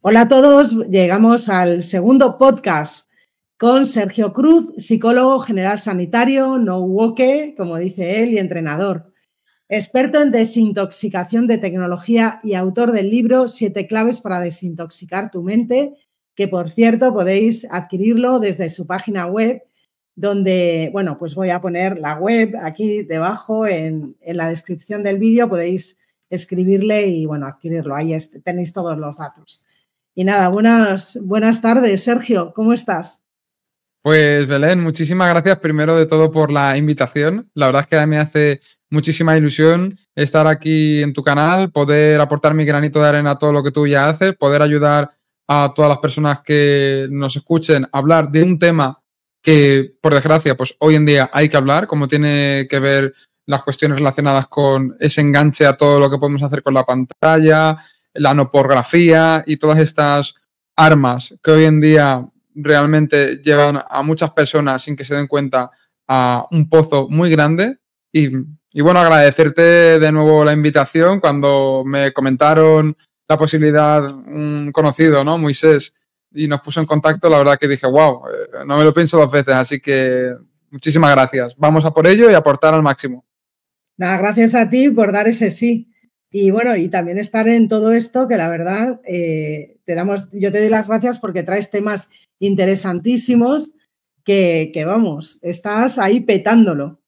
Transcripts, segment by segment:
Hola a todos, llegamos al segundo podcast con Sergio Cruz, psicólogo general sanitario, no woke, como dice él, y entrenador. Experto en desintoxicación de tecnología y autor del libro 7 claves para desintoxicar tu mente, que por cierto podéis adquirirlo desde su página web, donde, bueno, pues voy a poner la web aquí debajo en la descripción del vídeo, podéis escribirle y, bueno, adquirirlo. Ahí tenéis todos los datos. Y nada, buenas tardes, Sergio, ¿cómo estás? Pues Belén, muchísimas gracias primero de todo por la invitación. La verdad es que me hace muchísima ilusión estar aquí en tu canal, poder aportar mi granito de arena a todo lo que tú ya haces, poder ayudar a todas las personas que nos escuchen a hablar de un tema que, por desgracia, pues hoy en día hay que hablar, como tiene que ver las cuestiones relacionadas con ese enganche a todo lo que podemos hacer con la pantalla, la no pornografía y todas estas armas que hoy en día realmente llevan a muchas personas sin que se den cuenta a un pozo muy grande. Y bueno, agradecerte de nuevo la invitación. Cuando me comentaron la posibilidad, un conocido, ¿no? Moisés, y nos puso en contacto, la verdad que dije, wow, no me lo pienso dos veces, así que muchísimas gracias. Vamos a por ello y aportar al máximo. Nada, gracias a ti por dar ese sí. Y bueno, y también estar en todo esto, que la verdad, yo te doy las gracias porque traes temas interesantísimos que vamos, estás ahí petándolo.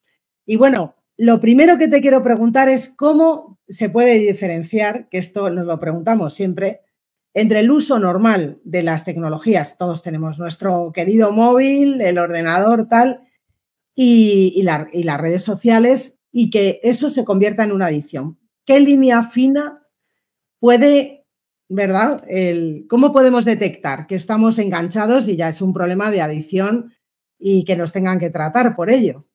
Y bueno, lo primero que te quiero preguntar es cómo se puede diferenciar, que esto nos lo preguntamos siempre, entre el uso normal de las tecnologías. Todos tenemos nuestro querido móvil, el ordenador, tal, y las redes sociales, y que eso se convierta en una adicción. ¿Qué línea fina puede, verdad? ¿Cómo podemos detectar que estamos enganchados y ya es un problema de adicción y que nos tengan que tratar por ello?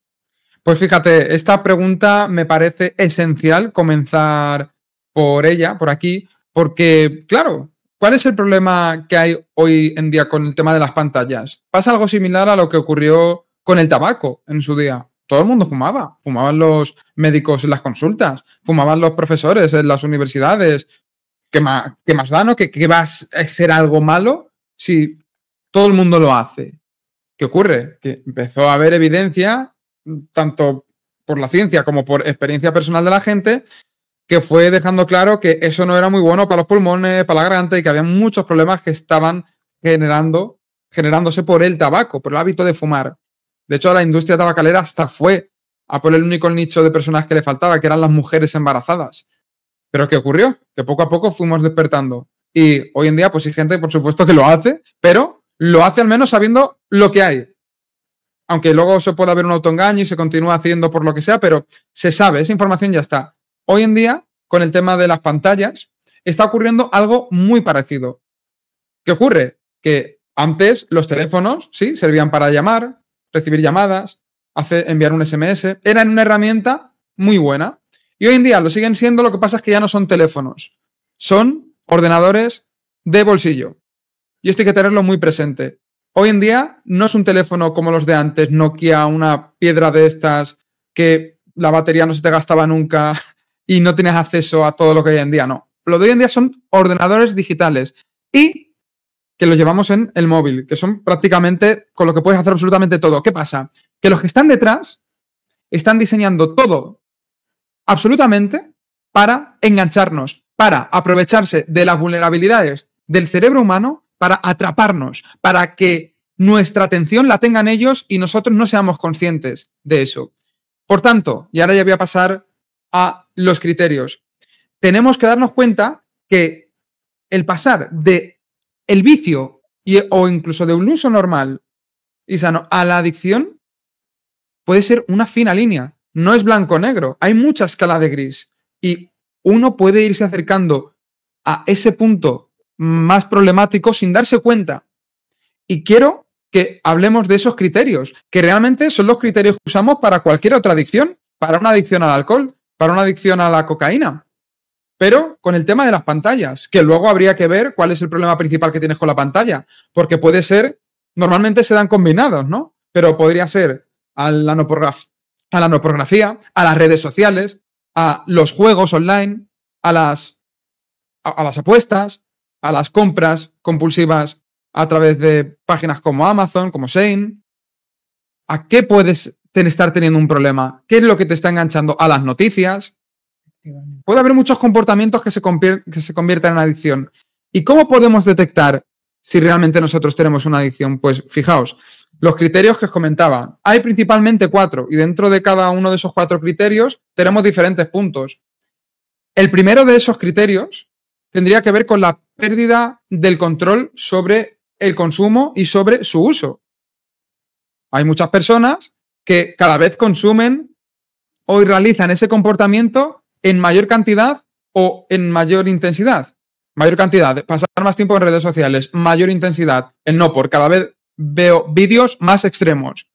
Pues fíjate, esta pregunta me parece esencial comenzar por ella, por aquí, porque, claro, ¿cuál es el problema que hay hoy en día con el tema de las pantallas? Pasa algo similar a lo que ocurrió con el tabaco en su día. Todo el mundo fumaba. Fumaban los médicos en las consultas, fumaban los profesores en las universidades. ¿Qué más da, no? ¿Qué va a ser algo malo si todo el mundo lo hace? ¿Qué ocurre? Que empezó a haber evidencia, tanto por la ciencia como por experiencia personal de la gente, que fue dejando claro que eso no era muy bueno para los pulmones, para la garganta y que había muchos problemas que estaban generándose por el tabaco, por el hábito de fumar. De hecho, la industria tabacalera hasta fue a por el único nicho de personas que le faltaba, que eran las mujeres embarazadas. Pero ¿qué ocurrió? Que poco a poco fuimos despertando. Y hoy en día, pues hay gente, por supuesto, que lo hace, pero lo hace al menos sabiendo lo que hay. Aunque luego se pueda haber un autoengaño y se continúa haciendo por lo que sea, pero se sabe, esa información ya está. Hoy en día, con el tema de las pantallas, está ocurriendo algo muy parecido. ¿Qué ocurre? Que antes los teléfonos, sí, servían para llamar, recibir llamadas, enviar un SMS, eran una herramienta muy buena. Y hoy en día lo siguen siendo, lo que pasa es que ya no son teléfonos, son ordenadores de bolsillo. Y esto hay que tenerlo muy presente. Hoy en día no es un teléfono como los de antes, Nokia, una piedra de estas que la batería no se te gastaba nunca y no tienes acceso a todo lo que hay hoy en día, no. Lo de hoy en día son ordenadores digitales y que los llevamos en el móvil, que son prácticamente con lo que puedes hacer absolutamente todo. ¿Qué pasa? Que los que están detrás están diseñando todo absolutamente para engancharnos, para aprovecharse de las vulnerabilidades del cerebro humano para atraparnos, para que nuestra atención la tengan ellos y nosotros no seamos conscientes de eso. Por tanto, y ahora ya voy a pasar a los criterios, tenemos que darnos cuenta que el pasar de el vicio o incluso de un uso normal y sano a la adicción puede ser una fina línea. No es blanco-negro, hay mucha escala de gris y uno puede irse acercando a ese punto más problemático sin darse cuenta. Y quiero que hablemos de esos criterios, que realmente son los criterios que usamos para cualquier otra adicción, para una adicción al alcohol, para una adicción a la cocaína. Pero con el tema de las pantallas, que luego habría que ver cuál es el problema principal que tienes con la pantalla, porque puede ser, normalmente se dan combinados, ¿no? Pero podría ser a la no pornografía, a las redes sociales, a los juegos online, a las apuestas, a las compras compulsivas a través de páginas como Amazon, como Shein. ¿A qué puedes estar teniendo un problema? ¿Qué es lo que te está enganchando? A las noticias. Puede haber muchos comportamientos que se conviertan en adicción. ¿Y cómo podemos detectar si realmente nosotros tenemos una adicción? Pues fijaos, los criterios que os comentaba. Hay principalmente 4 y dentro de cada uno de esos 4 criterios tenemos diferentes puntos. El primero de esos criterios tendría que ver con la pérdida del control sobre el consumo y sobre su uso. Hay muchas personas que cada vez consumen o realizan ese comportamiento en mayor cantidad o en mayor intensidad. Mayor cantidad, pasar más tiempo en redes sociales. Mayor intensidad, el no por. Cada vez veo vídeos más extremos.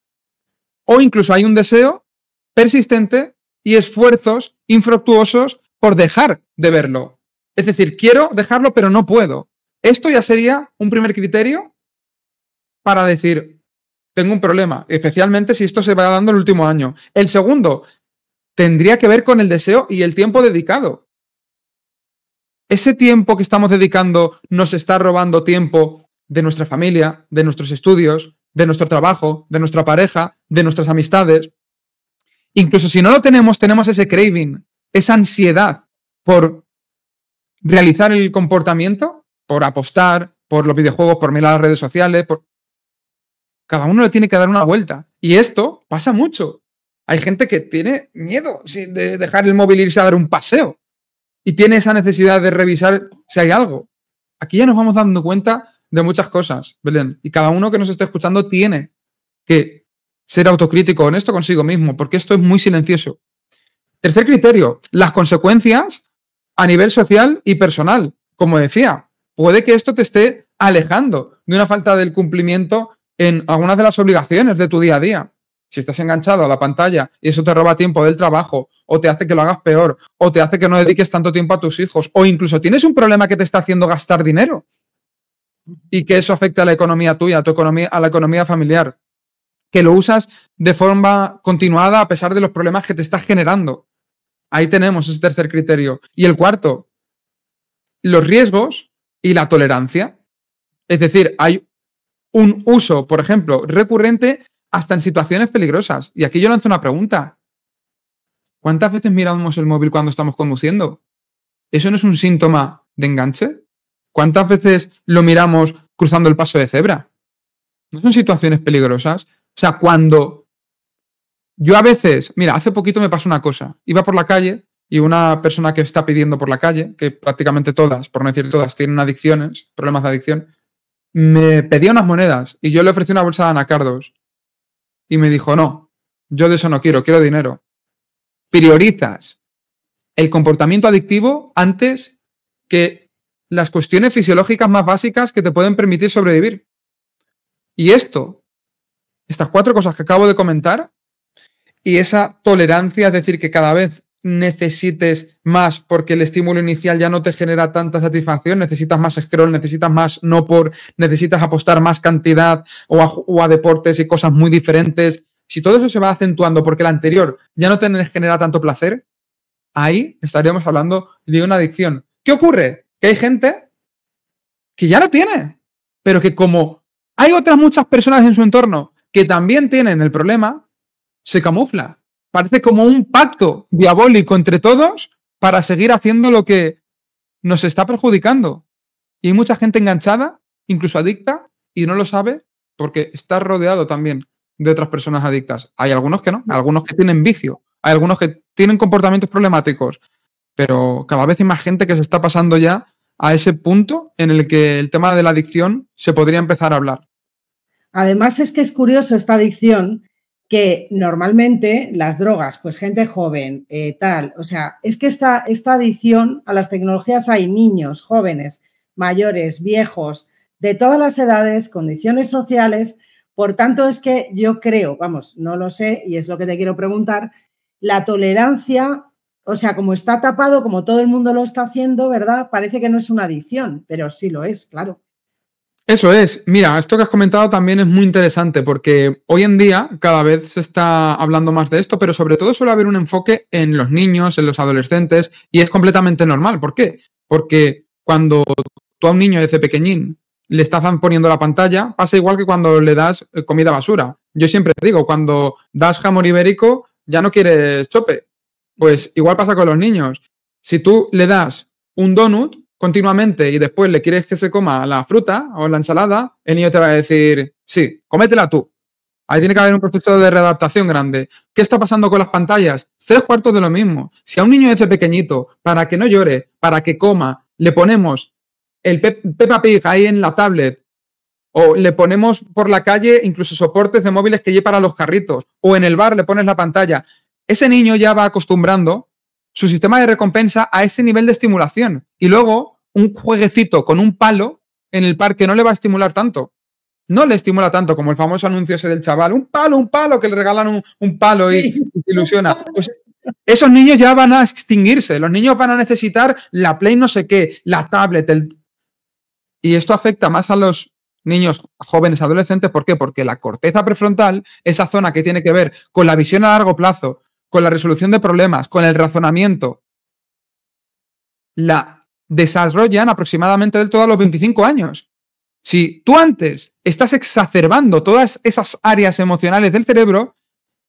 O incluso hay un deseo persistente y esfuerzos infructuosos por dejar de verlo. Es decir, quiero dejarlo, pero no puedo. Esto ya sería un primer criterio para decir, tengo un problema, especialmente si esto se va dando el último año. El segundo tendría que ver con el deseo y el tiempo dedicado. Ese tiempo que estamos dedicando nos está robando tiempo de nuestra familia, de nuestros estudios, de nuestro trabajo, de nuestra pareja, de nuestras amistades. Incluso si no lo tenemos, tenemos ese craving, esa ansiedad por realizar el comportamiento, por apostar, por los videojuegos, por mirar las redes sociales. Cada uno le tiene que dar una vuelta. Y esto pasa mucho. Hay gente que tiene miedo de dejar el móvil e irse a dar un paseo. Y tiene esa necesidad de revisar si hay algo. Aquí ya nos vamos dando cuenta de muchas cosas, Belén. Y cada uno que nos esté escuchando tiene que ser autocrítico, honesto consigo mismo, porque esto es muy silencioso. Tercer criterio, las consecuencias a nivel social y personal. Como decía, puede que esto te esté alejando de una falta del cumplimiento en algunas de las obligaciones de tu día a día. Si estás enganchado a la pantalla y eso te roba tiempo del trabajo, o te hace que lo hagas peor, o te hace que no dediques tanto tiempo a tus hijos, o incluso tienes un problema que te está haciendo gastar dinero y que eso afecta a la economía tuya, a tu economía, a la economía familiar, que lo usas de forma continuada a pesar de los problemas que te estás generando. Ahí tenemos ese tercer criterio. Y el cuarto, los riesgos y la tolerancia. Es decir, hay un uso, por ejemplo, recurrente hasta en situaciones peligrosas. Y aquí yo lanzo una pregunta. ¿Cuántas veces miramos el móvil cuando estamos conduciendo? ¿Eso no es un síntoma de enganche? ¿Cuántas veces lo miramos cruzando el paso de cebra? ¿No son situaciones peligrosas? O sea, cuando yo a veces, mira, hace poquito me pasó una cosa. Iba por la calle y una persona que está pidiendo por la calle, que prácticamente todas, por no decir todas, tienen adicciones, problemas de adicción, me pedía unas monedas y yo le ofrecí una bolsa de anacardos. Y me dijo, no, yo de eso no quiero, quiero dinero. Priorizas el comportamiento adictivo antes que las cuestiones fisiológicas más básicas que te pueden permitir sobrevivir. Y estas 4 cosas que acabo de comentar, y esa tolerancia, es decir, que cada vez necesites más porque el estímulo inicial ya no te genera tanta satisfacción, necesitas más scroll, necesitas más necesitas apostar más cantidad o a deportes y cosas muy diferentes. Si todo eso se va acentuando porque el anterior ya no te genera tanto placer, ahí estaríamos hablando de una adicción. ¿Qué ocurre? Que hay gente que ya lo tiene, pero que como hay otras muchas personas en su entorno que también tienen el problema, se camufla. Parece como un pacto diabólico entre todos para seguir haciendo lo que nos está perjudicando. Y hay mucha gente enganchada, incluso adicta, y no lo sabe porque está rodeado también de otras personas adictas. Hay algunos que no, hay algunos que tienen vicio, hay algunos que tienen comportamientos problemáticos, pero cada vez hay más gente que se está pasando ya a ese punto en el que el tema de la adicción se podría empezar a hablar. Además es que es curioso esta adicción, que normalmente las drogas, pues gente joven, o sea, es que esta adicción a las tecnologías hay niños, jóvenes, mayores, viejos, de todas las edades, condiciones sociales. Por tanto, es que yo creo, vamos, no lo sé y es lo que te quiero preguntar, la tolerancia, o sea, como está tapado, como todo el mundo lo está haciendo, ¿verdad? Parece que no es una adicción, pero sí lo es, claro. Eso es. Mira, esto que has comentado también es muy interesante porque hoy en día cada vez se está hablando más de esto, pero sobre todo suele haber un enfoque en los niños, en los adolescentes y es completamente normal. ¿Por qué? Porque cuando tú a un niño desde pequeñín le estás poniendo la pantalla, pasa igual que cuando le das comida basura. Yo siempre digo, cuando das jamón ibérico, ya no quieres chope. Pues igual pasa con los niños. Si tú le das un donut continuamente y después le quieres que se coma la fruta o la ensalada, el niño te va a decir, sí, cómetela tú. Ahí tiene que haber un proceso de readaptación grande. ¿Qué está pasando con las pantallas? 3/4 de lo mismo. Si a un niño desde pequeñito, para que no llore, para que coma, le ponemos el Peppa Pig ahí en la tablet, o le ponemos por la calle incluso soportes de móviles que llevan a los carritos, o en el bar le pones la pantalla, ese niño ya va acostumbrando su sistema de recompensa a ese nivel de estimulación. Y luego un jueguecito con un palo en el parque no le va a estimular tanto. No le estimula tanto como el famoso anuncio ese del chaval, un palo, que le regalan un palo y se ilusiona. Pues esos niños ya van a extinguirse. Los niños van a necesitar la Play no sé qué, la tablet. Y esto afecta más a los niños jóvenes, adolescentes. ¿Por qué? Porque la corteza prefrontal, esa zona que tiene que ver con la visión a largo plazo, con la resolución de problemas, con el razonamiento, la desarrollan aproximadamente del todo a los 25 años. Si tú antes estás exacerbando todas esas áreas emocionales del cerebro,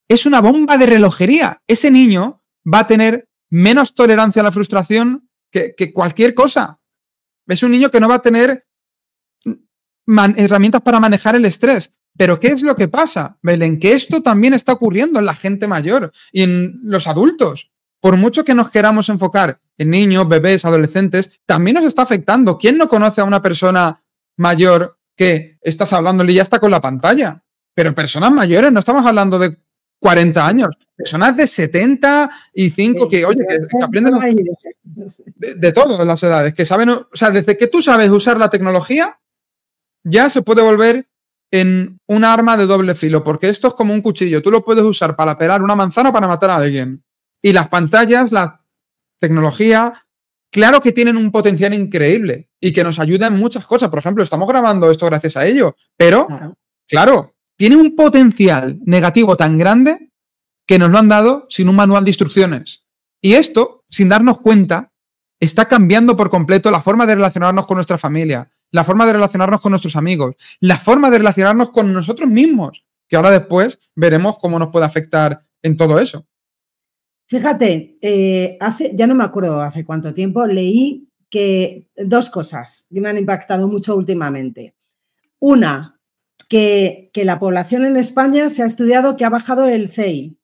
es una bomba de relojería. Ese niño va a tener menos tolerancia a la frustración que cualquier cosa. Es un niño que no va a tener herramientas para manejar el estrés. Pero ¿qué es lo que pasa, Belén? Que esto también está ocurriendo en la gente mayor y en los adultos. Por mucho que nos queramos enfocar en niños, bebés, adolescentes, también nos está afectando. ¿Quién no conoce a una persona mayor que estás hablándole y ya está con la pantalla? Pero personas mayores, no estamos hablando de 40 años, personas de 75 que, oye, que aprenden de todas las edades, que saben, o sea, desde que tú sabes usar la tecnología, ya se puede volver en un arma de doble filo, porque esto es como un cuchillo, tú lo puedes usar para pelar una manzana o para matar a alguien. Y las pantallas, la tecnología, claro que tienen un potencial increíble y que nos ayuda en muchas cosas. Por ejemplo, estamos grabando esto gracias a ello, pero, claro, tiene un potencial negativo tan grande que nos lo han dado sin un manual de instrucciones. Y esto, sin darnos cuenta, está cambiando por completo la forma de relacionarnos con nuestra familia, la forma de relacionarnos con nuestros amigos, la forma de relacionarnos con nosotros mismos, que ahora después veremos cómo nos puede afectar en todo eso. Fíjate, ya no me acuerdo hace cuánto tiempo, leí que 2 cosas que me han impactado mucho últimamente. Una, que la población en España se ha estudiado que ha bajado el CI.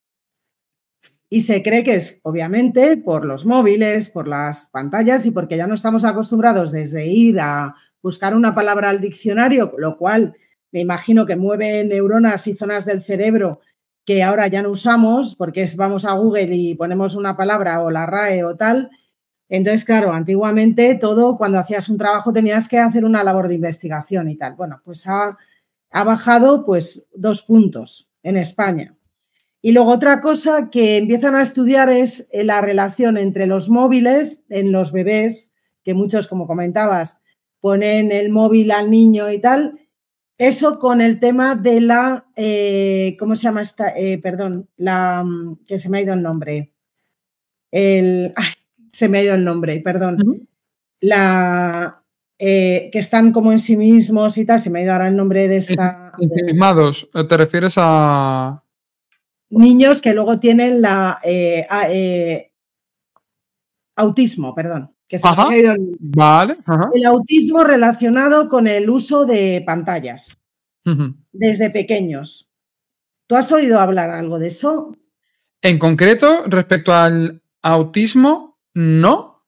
Y se cree que es, obviamente, por los móviles, por las pantallas y porque ya no estamos acostumbrados desde ir a buscar una palabra al diccionario, lo cual me imagino que mueve neuronas y zonas del cerebro que ahora ya no usamos porque vamos a Google y ponemos una palabra o la RAE o tal. Entonces, claro, antiguamente todo, cuando hacías un trabajo tenías que hacer una labor de investigación y tal. Bueno, pues ha bajado pues 2 puntos en España. Y luego otra cosa que empiezan a estudiar es la relación entre los móviles en los bebés, que muchos, como comentabas, ponen el móvil al niño y tal. Eso con el tema de la, ¿cómo se llama esta? Perdón, que se me ha ido el nombre. Se me ha ido el nombre, perdón. Que están como en sí mismos y tal, se me ha ido ahora el nombre de esta. Ensimismados, ¿te refieres a...? Niños que luego tienen autismo, perdón. Que se me ha ido vale. El autismo relacionado con el uso de pantallas desde pequeños. ¿Tú has oído hablar algo de eso? En concreto, respecto al autismo, no,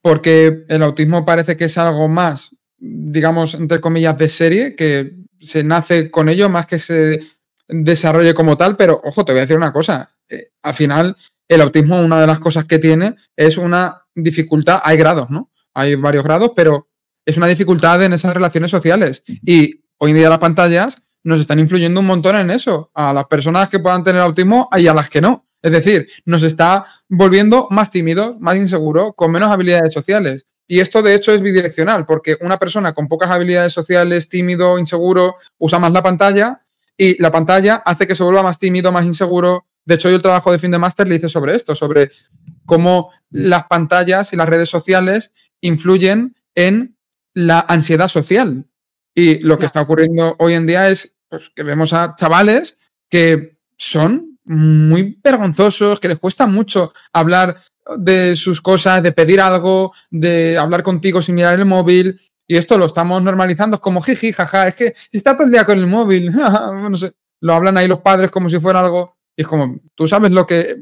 porque el autismo parece que es algo más, digamos, entre comillas, de serie, que se nace con ello más que se desarrolle como tal, pero ojo, te voy a decir una cosa, al final el autismo, una de las cosas que tiene es una dificultad, hay grados, ¿no? Hay varios grados, pero es una dificultad en esas relaciones sociales y hoy en día las pantallas nos están influyendo un montón en eso, a las personas que puedan tener autismo y a las que no. Es decir, nos está volviendo más tímidos, más inseguros, con menos habilidades sociales. Y esto, de hecho, es bidireccional, porque una persona con pocas habilidades sociales, tímido, inseguro, usa más la pantalla y la pantalla hace que se vuelva más tímido, más inseguro. De hecho, yo el trabajo de fin de máster le hice sobre esto, sobre cómo las pantallas y las redes sociales influyen en la ansiedad social. Y lo que está ocurriendo hoy en día es pues, que vemos a chavales que son muy vergonzosos, que les cuesta mucho hablar de sus cosas, de pedir algo, de hablar contigo sin mirar el móvil. Y esto lo estamos normalizando, es como jiji, jaja, es que está todo el día con el móvil. No sé, lo hablan ahí los padres como si fuera algo. Y es como, ¿tú sabes lo que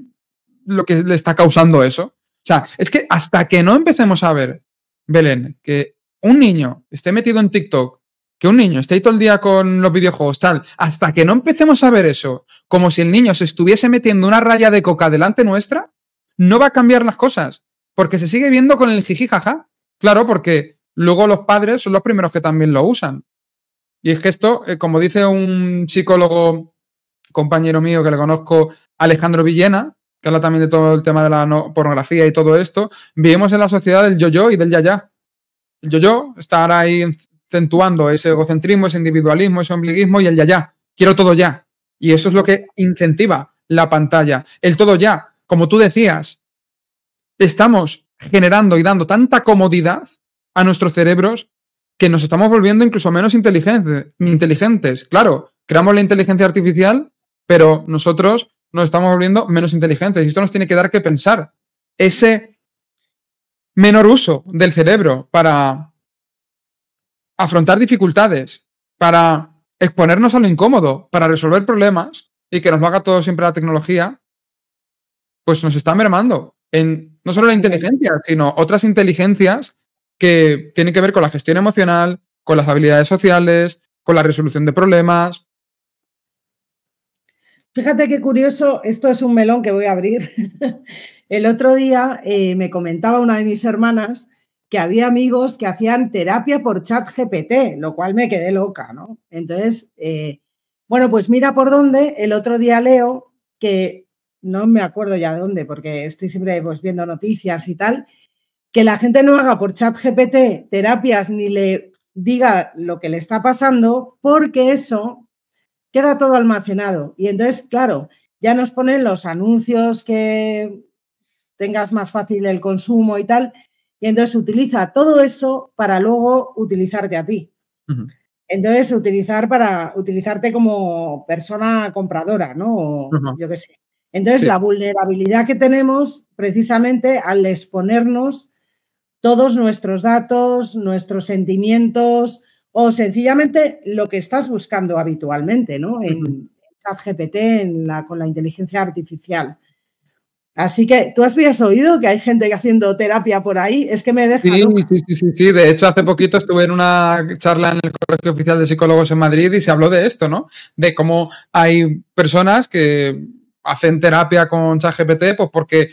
le está causando eso? O sea, es que hasta que no empecemos a ver, Belén, que un niño esté metido en TikTok, que un niño esté ahí todo el día con los videojuegos, tal, hasta que no empecemos a ver eso, como si el niño se estuviese metiendo una raya de coca delante nuestra, no va a cambiar las cosas, porque se sigue viendo con el jiji, jaja. Claro, porque luego los padres son los primeros que también lo usan. Y es que esto, como dice un psicólogo compañero mío que le conozco, Alejandro Villena, que habla también de todo el tema de la pornografía y todo esto, vivimos en la sociedad del yo-yo y del ya-ya. El yo-yo está ahora ahí acentuando ese egocentrismo, ese individualismo, ese ombliguismo y el ya-ya. Quiero todo ya. Y eso es lo que incentiva la pantalla. El todo ya, como tú decías, estamos generando y dando tanta comodidad a nuestros cerebros que nos estamos volviendo incluso menos inteligentes. Claro, creamos la inteligencia artificial, pero nosotros nos estamos volviendo menos inteligentes. Y esto nos tiene que dar que pensar. Ese menor uso del cerebro para afrontar dificultades, para exponernos a lo incómodo, para resolver problemas y que nos lo haga todo siempre la tecnología, pues nos está mermando en no solo la inteligencia, sino otras inteligencias que tienen que ver con la gestión emocional, con las habilidades sociales, con la resolución de problemas. Fíjate qué curioso, esto es un melón que voy a abrir. El otro día me comentaba una de mis hermanas que había amigos que hacían terapia por ChatGPT, lo cual me quedé loca, ¿no? Entonces, bueno, pues mira por dónde, el otro día leo que, no me acuerdo ya de dónde, porque estoy siempre pues, viendo noticias y tal, que la gente no haga por ChatGPT terapias ni le diga lo que le está pasando, porque eso queda todo almacenado. Y entonces, claro, ya nos ponen los anuncios que tengas más fácil el consumo y tal, y entonces utiliza todo eso para luego utilizarte a ti. Uh-huh. Entonces, utilizarte como persona compradora, ¿no? O, uh-huh. Yo qué sé. Entonces, sí. La vulnerabilidad que tenemos precisamente al exponernos todos nuestros datos, nuestros sentimientos o sencillamente lo que estás buscando habitualmente, ¿no? En ChatGPT, con la inteligencia artificial. Así que, ¿tú habías oído que hay gente haciendo terapia por ahí? Es que me deja loca. Sí. De hecho, hace poquito estuve en una charla en el Colegio Oficial de Psicólogos en Madrid y se habló de esto, ¿no? De cómo hay personas que hacen terapia con ChatGPT pues porque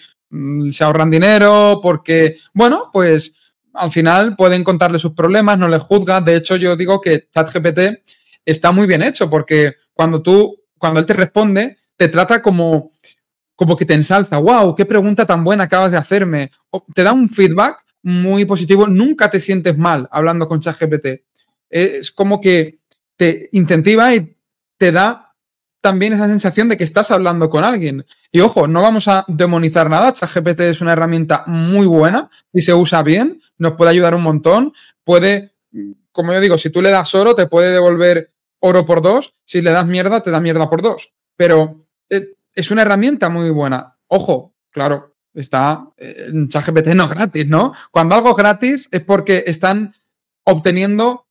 se ahorran dinero, porque, bueno, pues al final pueden contarle sus problemas, no les juzga. De hecho, yo digo que ChatGPT está muy bien hecho porque cuando él te responde, te trata como que te ensalza. ¡Wow! ¡Qué pregunta tan buena acabas de hacerme! Te da un feedback muy positivo. Nunca te sientes mal hablando con ChatGPT. Es como que te incentiva y te da también esa sensación de que estás hablando con alguien. Y ojo, no vamos a demonizar nada. ChatGPT es una herramienta muy buena y se usa bien. Nos puede ayudar un montón. Puede, como yo digo, si tú le das oro, te puede devolver oro por 2. Si le das mierda, te da mierda por 2. Pero es una herramienta muy buena. Ojo, claro, ChatGPT no es gratis, ¿no? Cuando algo es gratis es porque están obteniendo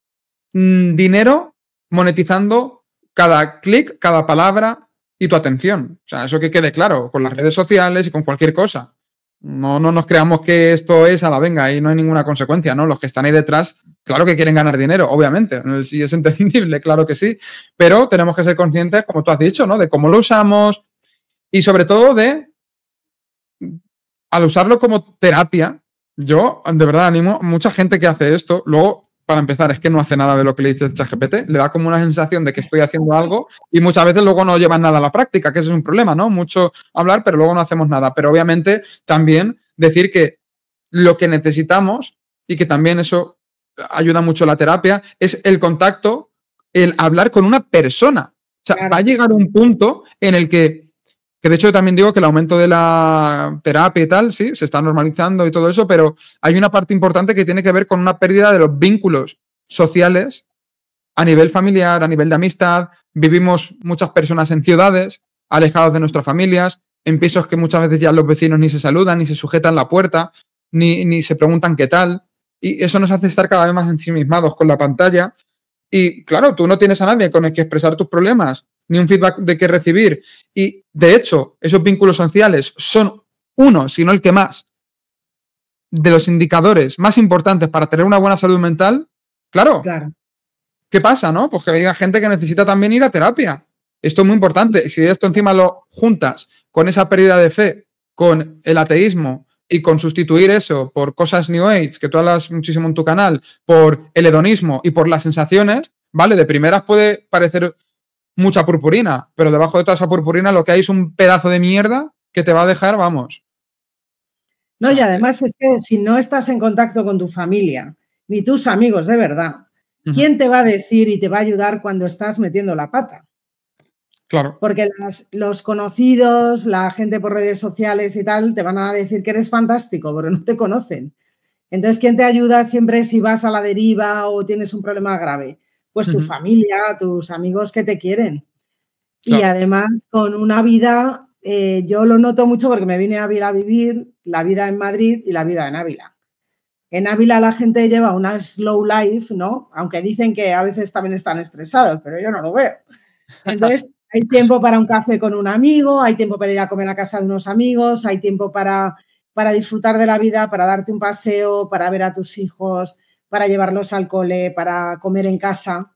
dinero, monetizando cada clic, cada palabra y tu atención. O sea, eso que quede claro, con las redes sociales y con cualquier cosa. No nos creamos que esto es a la venga y no hay ninguna consecuencia, ¿no? Los que están ahí detrás, claro que quieren ganar dinero, obviamente. Sí, es entendible, claro que sí. Pero tenemos que ser conscientes, como tú has dicho, ¿no? De cómo lo usamos y sobre todo al usarlo como terapia, yo de verdad animo a mucha gente que hace esto. Luego, para empezar, es que no hace nada de lo que le dice el ChatGPT. Le da como una sensación de que estoy haciendo algo y muchas veces luego no llevan nada a la práctica, que ese es un problema, ¿no? Mucho hablar, pero luego no hacemos nada. Pero obviamente también decir que lo que necesitamos y que también eso ayuda mucho a la terapia es el contacto, el hablar con una persona. O sea, claro. Va a llegar un punto en el que Que de hecho también digo que el aumento de la terapia y tal, sí, se está normalizando y todo eso, pero hay una parte importante que tiene que ver con una pérdida de los vínculos sociales a nivel familiar, a nivel de amistad. Vivimos muchas personas en ciudades, alejados de nuestras familias, en pisos que muchas veces ya los vecinos ni se saludan, ni se sujetan la puerta, ni se preguntan qué tal. Y eso nos hace estar cada vez más ensimismados con la pantalla. Y claro, tú no tienes a nadie con el que expresar tus problemas, ni un feedback de qué recibir. Y de hecho, esos vínculos sociales son uno, si no el que más, de los indicadores más importantes para tener una buena salud mental. Claro. ¿Qué pasa, no? Pues que haya gente que necesita también ir a terapia. Esto es muy importante. Si esto encima lo juntas con esa pérdida de fe, con el ateísmo y con sustituir eso por cosas New Age, que tú hablas muchísimo en tu canal, por el hedonismo y por las sensaciones, vale, de primeras puede parecer mucha purpurina, pero debajo de toda esa purpurina lo que hay es un pedazo de mierda que te va a dejar, vamos. No, y además es que si no estás en contacto con tu familia, ni tus amigos de verdad, ¿quién te va a decir y te va a ayudar cuando estás metiendo la pata? Claro. Porque los conocidos, la gente por redes sociales y tal, te van a decir que eres fantástico, pero no te conocen. Entonces, ¿quién te ayuda siempre si vas a la deriva o tienes un problema grave? Pues tu familia, tus amigos que te quieren. Claro. Y además, con una vida, yo lo noto mucho porque me vine a Ávila a vivir, la vida en Madrid y la vida en Ávila. En Ávila la gente lleva una slow life, ¿no? Aunque dicen que a veces también están estresados, pero yo no lo veo. Entonces, hay tiempo para un café con un amigo, hay tiempo para ir a comer a casa de unos amigos, hay tiempo para disfrutar de la vida, para darte un paseo, para ver a tus hijos, para llevarlos al cole, para comer en casa.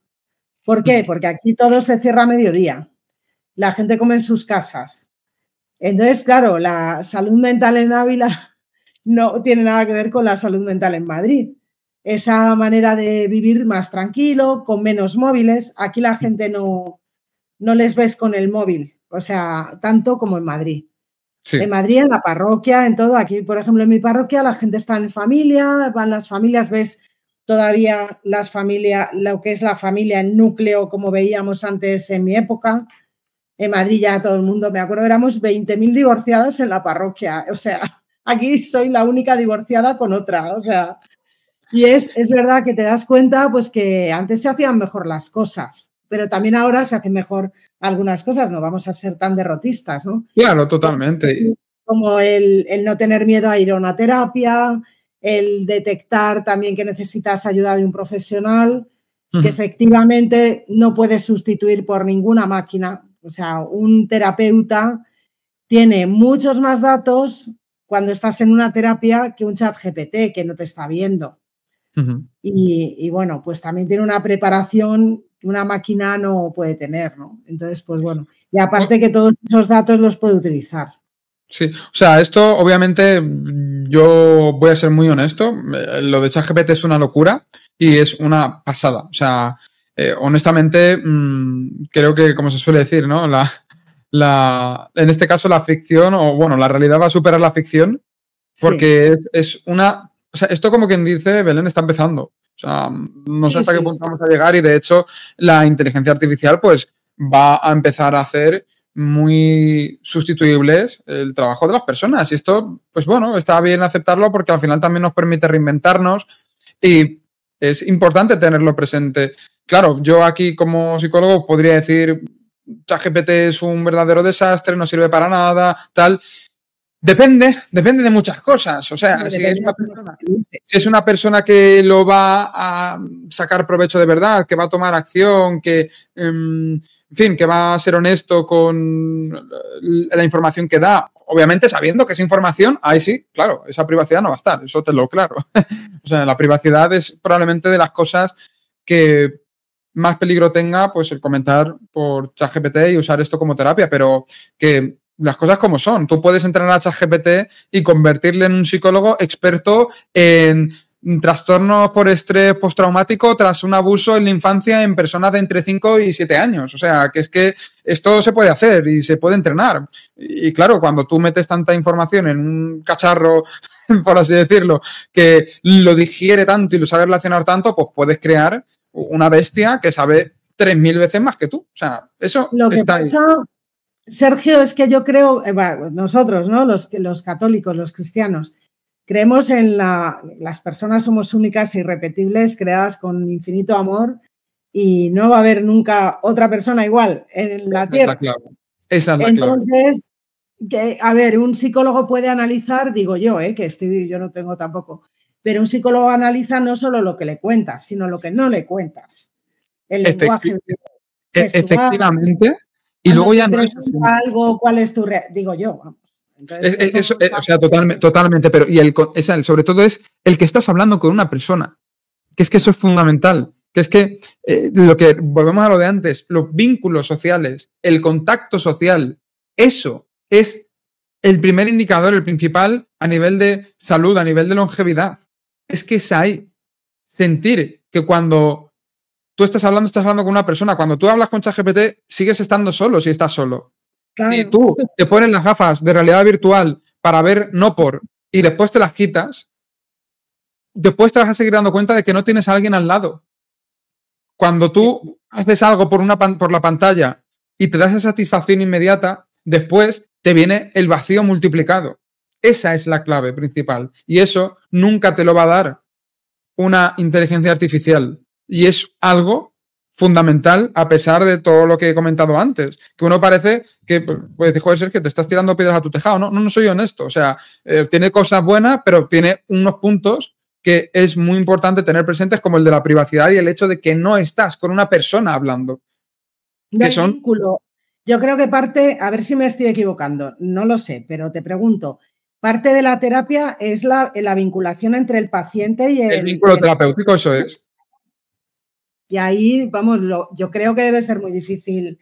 ¿Por qué? Porque aquí todo se cierra a mediodía. La gente come en sus casas. Entonces, claro, la salud mental en Ávila no tiene nada que ver con la salud mental en Madrid. Esa manera de vivir más tranquilo, con menos móviles. Aquí la gente no les ves con el móvil, o sea, tanto como en Madrid. Sí. En Madrid, en la parroquia, en todo. Aquí, por ejemplo, en mi parroquia la gente está en familia, van las familias, ves todavía las familias, lo que es la familia, el núcleo, como veíamos antes en mi época. En Madrid ya todo el mundo, me acuerdo, éramos 20.000 divorciados en la parroquia. O sea, aquí soy la única divorciada con otra. O sea, y es verdad que te das cuenta pues que antes se hacían mejor las cosas, pero también ahora se hacen mejor algunas cosas, no vamos a ser tan derrotistas, ¿no? Claro, totalmente. Como el no tener miedo a ir a una terapia, el detectar también que necesitas ayuda de un profesional, que efectivamente no puedes sustituir por ninguna máquina. O sea, un terapeuta tiene muchos más datos cuando estás en una terapia que un ChatGPT que no te está viendo. Y bueno, pues también tiene una preparación que una máquina no puede tener, ¿no? Entonces, pues bueno, y aparte que todos esos datos los puede utilizar. Sí, o sea, esto obviamente yo voy a ser muy honesto, lo de ChatGPT es una locura y es una pasada. O sea, honestamente, creo que, como se suele decir, ¿no? En este caso la ficción, o bueno, la realidad va a superar la ficción porque sí. Es una... O sea, esto como quien dice, Belén está empezando. O sea, no sé hasta qué punto vamos a llegar y de hecho la inteligencia artificial pues va a empezar a hacer muy sustituibles el trabajo de las personas. Y esto, pues bueno, está bien aceptarlo porque al final también nos permite reinventarnos y es importante tenerlo presente. Claro, yo aquí como psicólogo podría decir ChatGPT es un verdadero desastre, no sirve para nada, tal. Depende de muchas cosas. O sea, si es una persona que lo va a sacar provecho de verdad, que va a tomar acción, que, en fin, que va a ser honesto con la información que da, obviamente sabiendo que esa información, ahí sí, claro, esa privacidad no va a estar, eso te lo claro. O sea, la privacidad es probablemente de las cosas que más peligro tenga, pues el comentar por ChatGPT y usar esto como terapia, pero que las cosas como son. Tú puedes entrenar a ChatGPT y convertirle en un psicólogo experto en trastornos por estrés postraumático tras un abuso en la infancia en personas de entre 5 y 7 años. O sea, que es que esto se puede hacer y se puede entrenar. Y claro, cuando tú metes tanta información en un cacharro, por así decirlo, que lo digiere tanto y lo sabe relacionar tanto, pues puedes crear una bestia que sabe 3.000 veces más que tú. O sea, eso lo que está pasa, ahí. Sergio, es que yo creo, nosotros, ¿no? Los católicos, los cristianos, creemos en las personas somos únicas e irrepetibles, creadas con infinito amor y no va a haber nunca otra persona igual en la Tierra. Esa es la clave. Entonces, a ver, un psicólogo puede analizar, digo yo, yo no tengo tampoco, pero un psicólogo analiza no solo lo que le cuentas, sino lo que no le cuentas. El lenguaje efectivamente. Y luego ya no es algo, ¿cuál es tu digo yo, vamos. Entonces, o sea, totalmente, pero sobre todo es el que estás hablando con una persona, que es que eso es fundamental, que es que lo que volvemos a lo de antes, los vínculos sociales, el contacto social, eso es el primer indicador, el principal a nivel de salud, a nivel de longevidad. Es que es ahí sentir que cuando tú estás hablando con una persona. Cuando tú hablas con ChatGPT, sigues estando solo si estás solo. Claro. Si tú te pones las gafas de realidad virtual para ver Nopor y después te las quitas, después te vas a seguir dando cuenta de que no tienes a alguien al lado. Cuando tú haces algo por la pantalla y te das esa satisfacción inmediata, después te viene el vacío multiplicado. Esa es la clave principal. Y eso nunca te lo va a dar una inteligencia artificial. Y es algo fundamental a pesar de todo lo que he comentado antes. Que uno parece que, pues, joder, Sergio, te estás tirando piedras a tu tejado. No soy honesto. O sea, tiene cosas buenas, pero tiene unos puntos que es muy importante tener presentes, como el de la privacidad y el hecho de que no estás con una persona hablando. No hay vínculo. Yo creo que parte, a ver si me estoy equivocando, no lo sé, pero te pregunto, parte de la terapia es la vinculación entre el paciente y el vínculo terapéutico, eso es. Y ahí, vamos, yo creo que debe ser muy difícil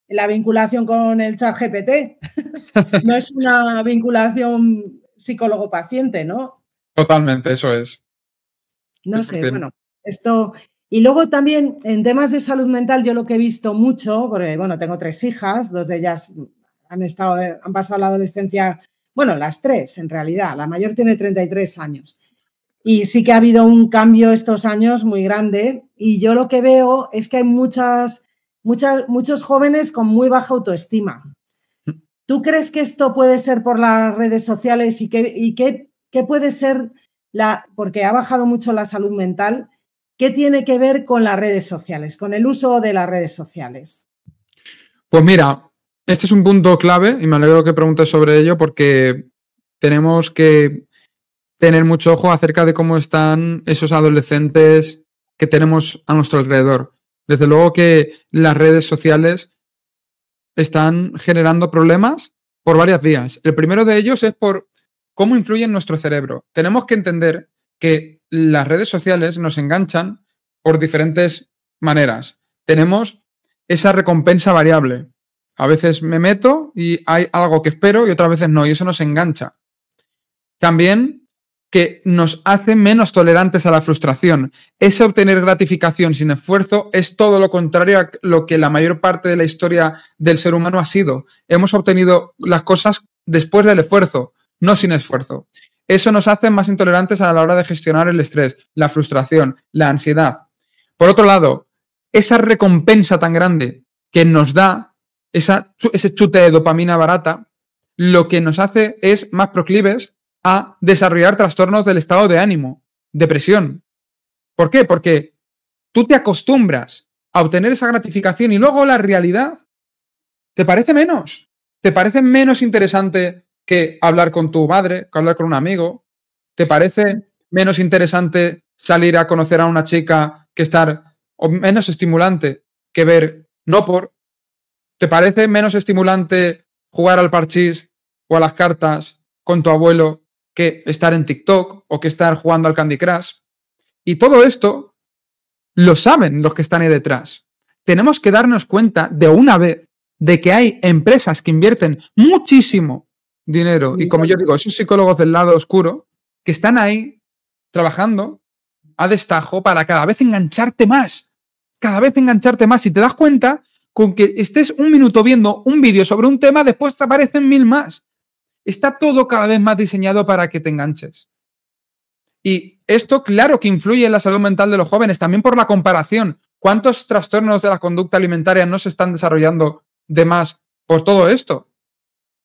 la vinculación con el ChatGPT. No es una vinculación psicólogo-paciente, ¿no? Totalmente, eso es. No sé, bueno, esto... Y luego también en temas de salud mental yo lo que he visto mucho, porque bueno, tengo 3 hijas, 2 de ellas han pasado la adolescencia, bueno, las 3 en realidad, la mayor tiene 33 años. Y sí que ha habido un cambio estos años muy grande y yo lo que veo es que hay muchos jóvenes con muy baja autoestima. ¿Tú crees que esto puede ser por las redes sociales y qué puede ser, porque ha bajado mucho la salud mental, qué tiene que ver con las redes sociales, con el uso de las redes sociales? Pues mira, este es un punto clave y me alegro que preguntes sobre ello porque tenemos que tener mucho ojo acerca de cómo están esos adolescentes que tenemos a nuestro alrededor. Desde luego que las redes sociales están generando problemas por varias vías. El primero de ellos es por cómo influye en nuestro cerebro. Tenemos que entender que las redes sociales nos enganchan por diferentes maneras. Tenemos esa recompensa variable. A veces me meto y hay algo que espero y otras veces no, y eso nos engancha. También que nos hace menos tolerantes a la frustración. Ese obtener gratificación sin esfuerzo es todo lo contrario a lo que la mayor parte de la historia del ser humano ha sido. Hemos obtenido las cosas después del esfuerzo, no sin esfuerzo. Eso nos hace más intolerantes a la hora de gestionar el estrés, la frustración, la ansiedad. Por otro lado, esa recompensa tan grande que nos da ese chute de dopamina barata, lo que nos hace es más proclives a desarrollar trastornos del estado de ánimo, depresión. ¿Por qué? Porque tú te acostumbras a obtener esa gratificación y luego la realidad te parece menos. Te parece menos interesante que hablar con tu madre, que hablar con un amigo. Te parece menos interesante salir a conocer a una chica o menos estimulante que ver Nopor. ¿Te parece menos estimulante jugar al parchís o a las cartas con tu abuelo que estar en TikTok o que estar jugando al Candy Crush? Y todo esto lo saben los que están ahí detrás. Tenemos que darnos cuenta de una vez de que hay empresas que invierten muchísimo dinero y, como yo digo, esos psicólogos del lado oscuro que están ahí trabajando a destajo para cada vez engancharte más. Cada vez engancharte más. Si te das cuenta, con que estés un minuto viendo un vídeo sobre un tema, después te aparecen 1000 más. Está todo cada vez más diseñado para que te enganches. Y esto, claro que influye en la salud mental de los jóvenes, también por la comparación. ¿Cuántos trastornos de la conducta alimentaria no se están desarrollando de más por todo esto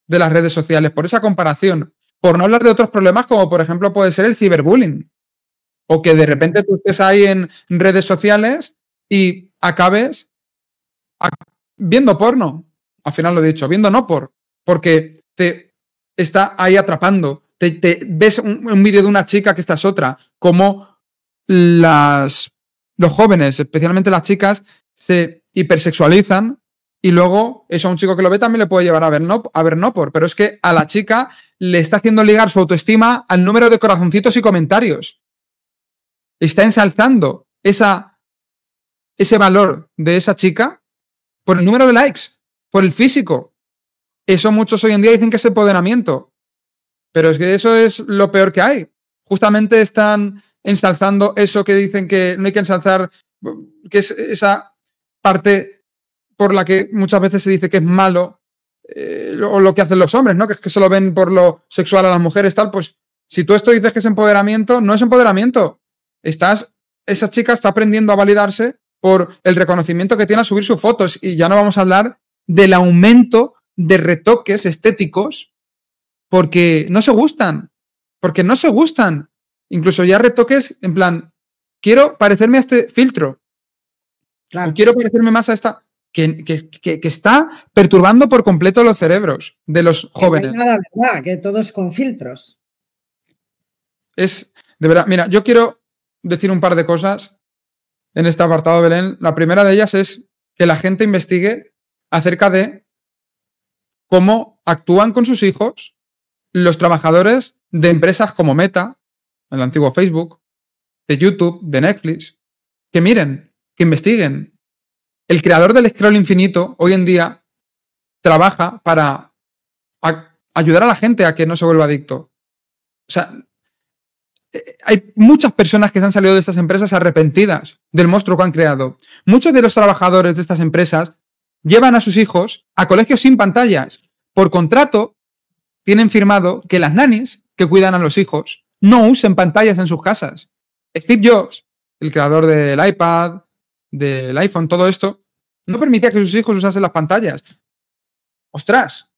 de las redes sociales, por esa comparación, por no hablar de otros problemas como por ejemplo puede ser el ciberbullying, o que de repente tú estés ahí en redes sociales y acabes viendo porno, al final lo he dicho, viendo no porque te está ahí atrapando, te ves un vídeo de una chica que esta es otra, como los jóvenes, especialmente las chicas, se hipersexualizan y luego eso a un chico que lo ve también le puede llevar a ver no por, pero es que a la chica le está haciendo ligar su autoestima al número de corazoncitos y comentarios. Está ensalzando ese valor de esa chica por el número de likes, por el físico. Eso muchos hoy en día dicen que es empoderamiento, pero es que eso es lo peor que hay. Justamente están ensalzando eso que dicen que no hay que ensalzar, que es esa parte por la que muchas veces se dice que es malo, o lo que hacen los hombres, ¿no? Que es que solo ven por lo sexual a las mujeres, tal, pues si tú esto dices que es empoderamiento, no es empoderamiento. Esa chica está aprendiendo a validarse por el reconocimiento que tiene al subir sus fotos, y ya no vamos a hablar del aumento de retoques estéticos porque no se gustan, incluso ya retoques en plan, quiero parecerme a este filtro, claro, o quiero parecerme más a esta, que está perturbando por completo los cerebros de los jóvenes. No es nada verdad, que todo es con filtros. Es, de verdad, mira, yo quiero decir un par de cosas en este apartado, Belén. La primera de ellas es que la gente investigue acerca de cómo actúan con sus hijos los trabajadores de empresas como Meta, el antiguo Facebook, de YouTube, de Netflix, que miren, que investiguen. El creador del scroll infinito hoy en día trabaja para ayudar a la gente a que no se vuelva adicto. O sea, hay muchas personas que se han salido de estas empresas arrepentidas del monstruo que han creado. Muchos de los trabajadores de estas empresas llevan a sus hijos a colegios sin pantallas. Por contrato, tienen firmado que las nannies que cuidan a los hijos no usen pantallas en sus casas. Steve Jobs, el creador del iPad, del iPhone, todo esto, no permitía que sus hijos usasen las pantallas. ¡Ostras!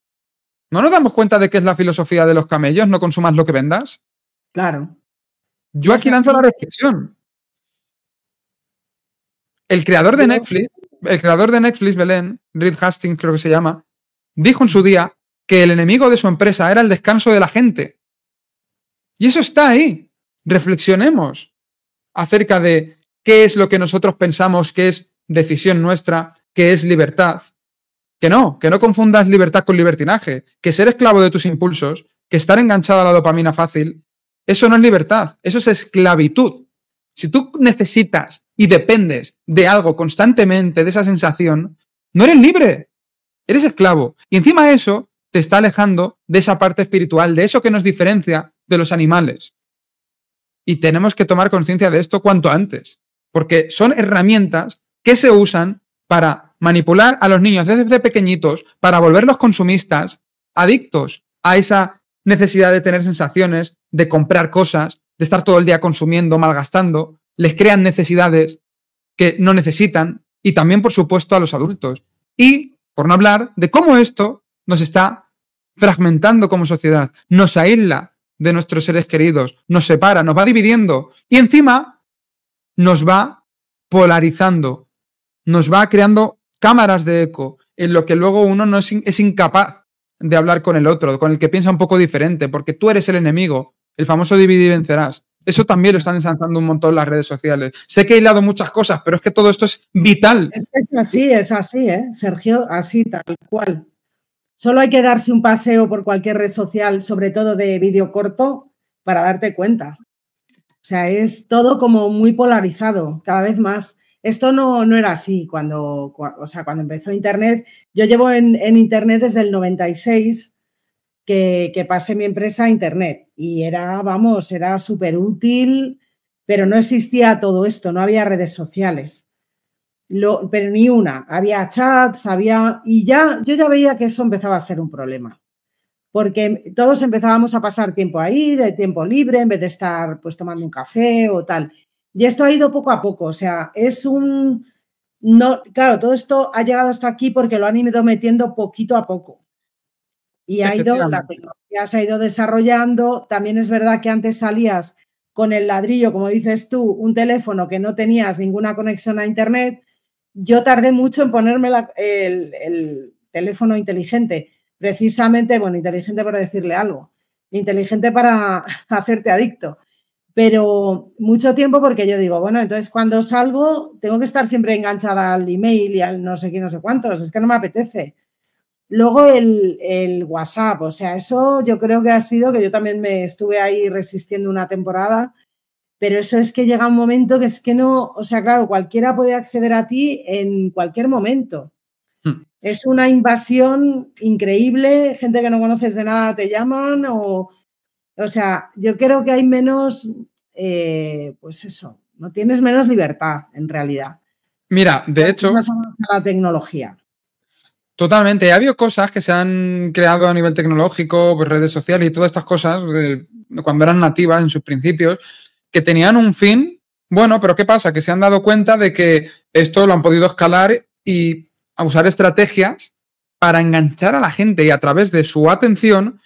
¿No nos damos cuenta de qué es la filosofía de los camellos? ¿No consumas lo que vendas? Claro. Yo aquí lanzo la reflexión. El creador de Netflix, Belén, Reed Hastings creo que se llama, dijo en su día que el enemigo de su empresa era el descanso de la gente. Y eso está ahí. Reflexionemos acerca de qué es lo que nosotros pensamos que es decisión nuestra, qué es libertad. Que no confundas libertad con libertinaje. Que ser esclavo de tus impulsos, que estar enganchado a la dopamina fácil, eso no es libertad, eso es esclavitud. Si tú necesitas y dependes de algo constantemente, de esa sensación, no eres libre, eres esclavo. Y encima de eso te está alejando de esa parte espiritual, de eso que nos diferencia de los animales. Y tenemos que tomar conciencia de esto cuanto antes, porque son herramientas que se usan para manipular a los niños desde pequeñitos, para volverlos consumistas, adictos a esa necesidad de tener sensaciones, de comprar cosas, de estar todo el día consumiendo, malgastando. Les crean necesidades que no necesitan, y también, por supuesto, a los adultos. Y, por no hablar de cómo esto nos está fragmentando como sociedad, nos aísla de nuestros seres queridos, nos separa, nos va dividiendo y encima nos va polarizando, nos va creando cámaras de eco en lo que luego uno no es incapaz de hablar con el otro, con el que piensa un poco diferente, porque tú eres el enemigo, el famoso divide y vencerás. Eso también lo están ensalzando un montón las redes sociales. Sé que he hilado muchas cosas, pero es que todo esto es vital. Es así, Sergio, así, tal cual. Solo hay que darse un paseo por cualquier red social, sobre todo de vídeo corto, para darte cuenta. O sea, es todo como muy polarizado, cada vez más. Esto no era así cuando empezó Internet. Yo llevo en Internet desde el 96, que pasé mi empresa a Internet. Y era súper útil, pero no existía todo esto, no había redes sociales. Pero ni una. Había chats, y yo ya veía que eso empezaba a ser un problema. Porque todos empezábamos a pasar tiempo ahí, de tiempo libre, en vez de estar pues tomando un café o tal. Y esto ha ido poco a poco, o sea, es un no, claro, todo esto ha llegado hasta aquí porque lo han ido metiendo poquito a poco. Y la tecnología se ha ido desarrollando. También es verdad que antes salías con el ladrillo, como dices tú, un teléfono que no tenías ninguna conexión a internet. Yo tardé mucho en ponerme el teléfono inteligente, precisamente, bueno, inteligente para decirle algo, inteligente para hacerte adicto, pero mucho tiempo porque yo digo, bueno, entonces cuando salgo tengo que estar siempre enganchada al email y al no sé qué, no sé cuántos, es que no me apetece. Luego el WhatsApp, o sea, eso yo creo que ha sido, que yo también me estuve ahí resistiendo una temporada, pero eso es que llega un momento que es que no, o sea, claro, cualquiera puede acceder a ti en cualquier momento. Es una invasión increíble, gente que no conoces de nada te llaman, o sea, yo creo que hay menos, pues eso, no tienes menos libertad en realidad. Mira, de hecho, más a la tecnología. Totalmente. Ha habido cosas que se han creado a nivel tecnológico, pues redes sociales y todas estas cosas, cuando eran nativas en sus principios, que tenían un fin. Bueno, pero ¿qué pasa? Que se han dado cuenta de que esto lo han podido escalar y a usar estrategias para enganchar a la gente y a través de su atención.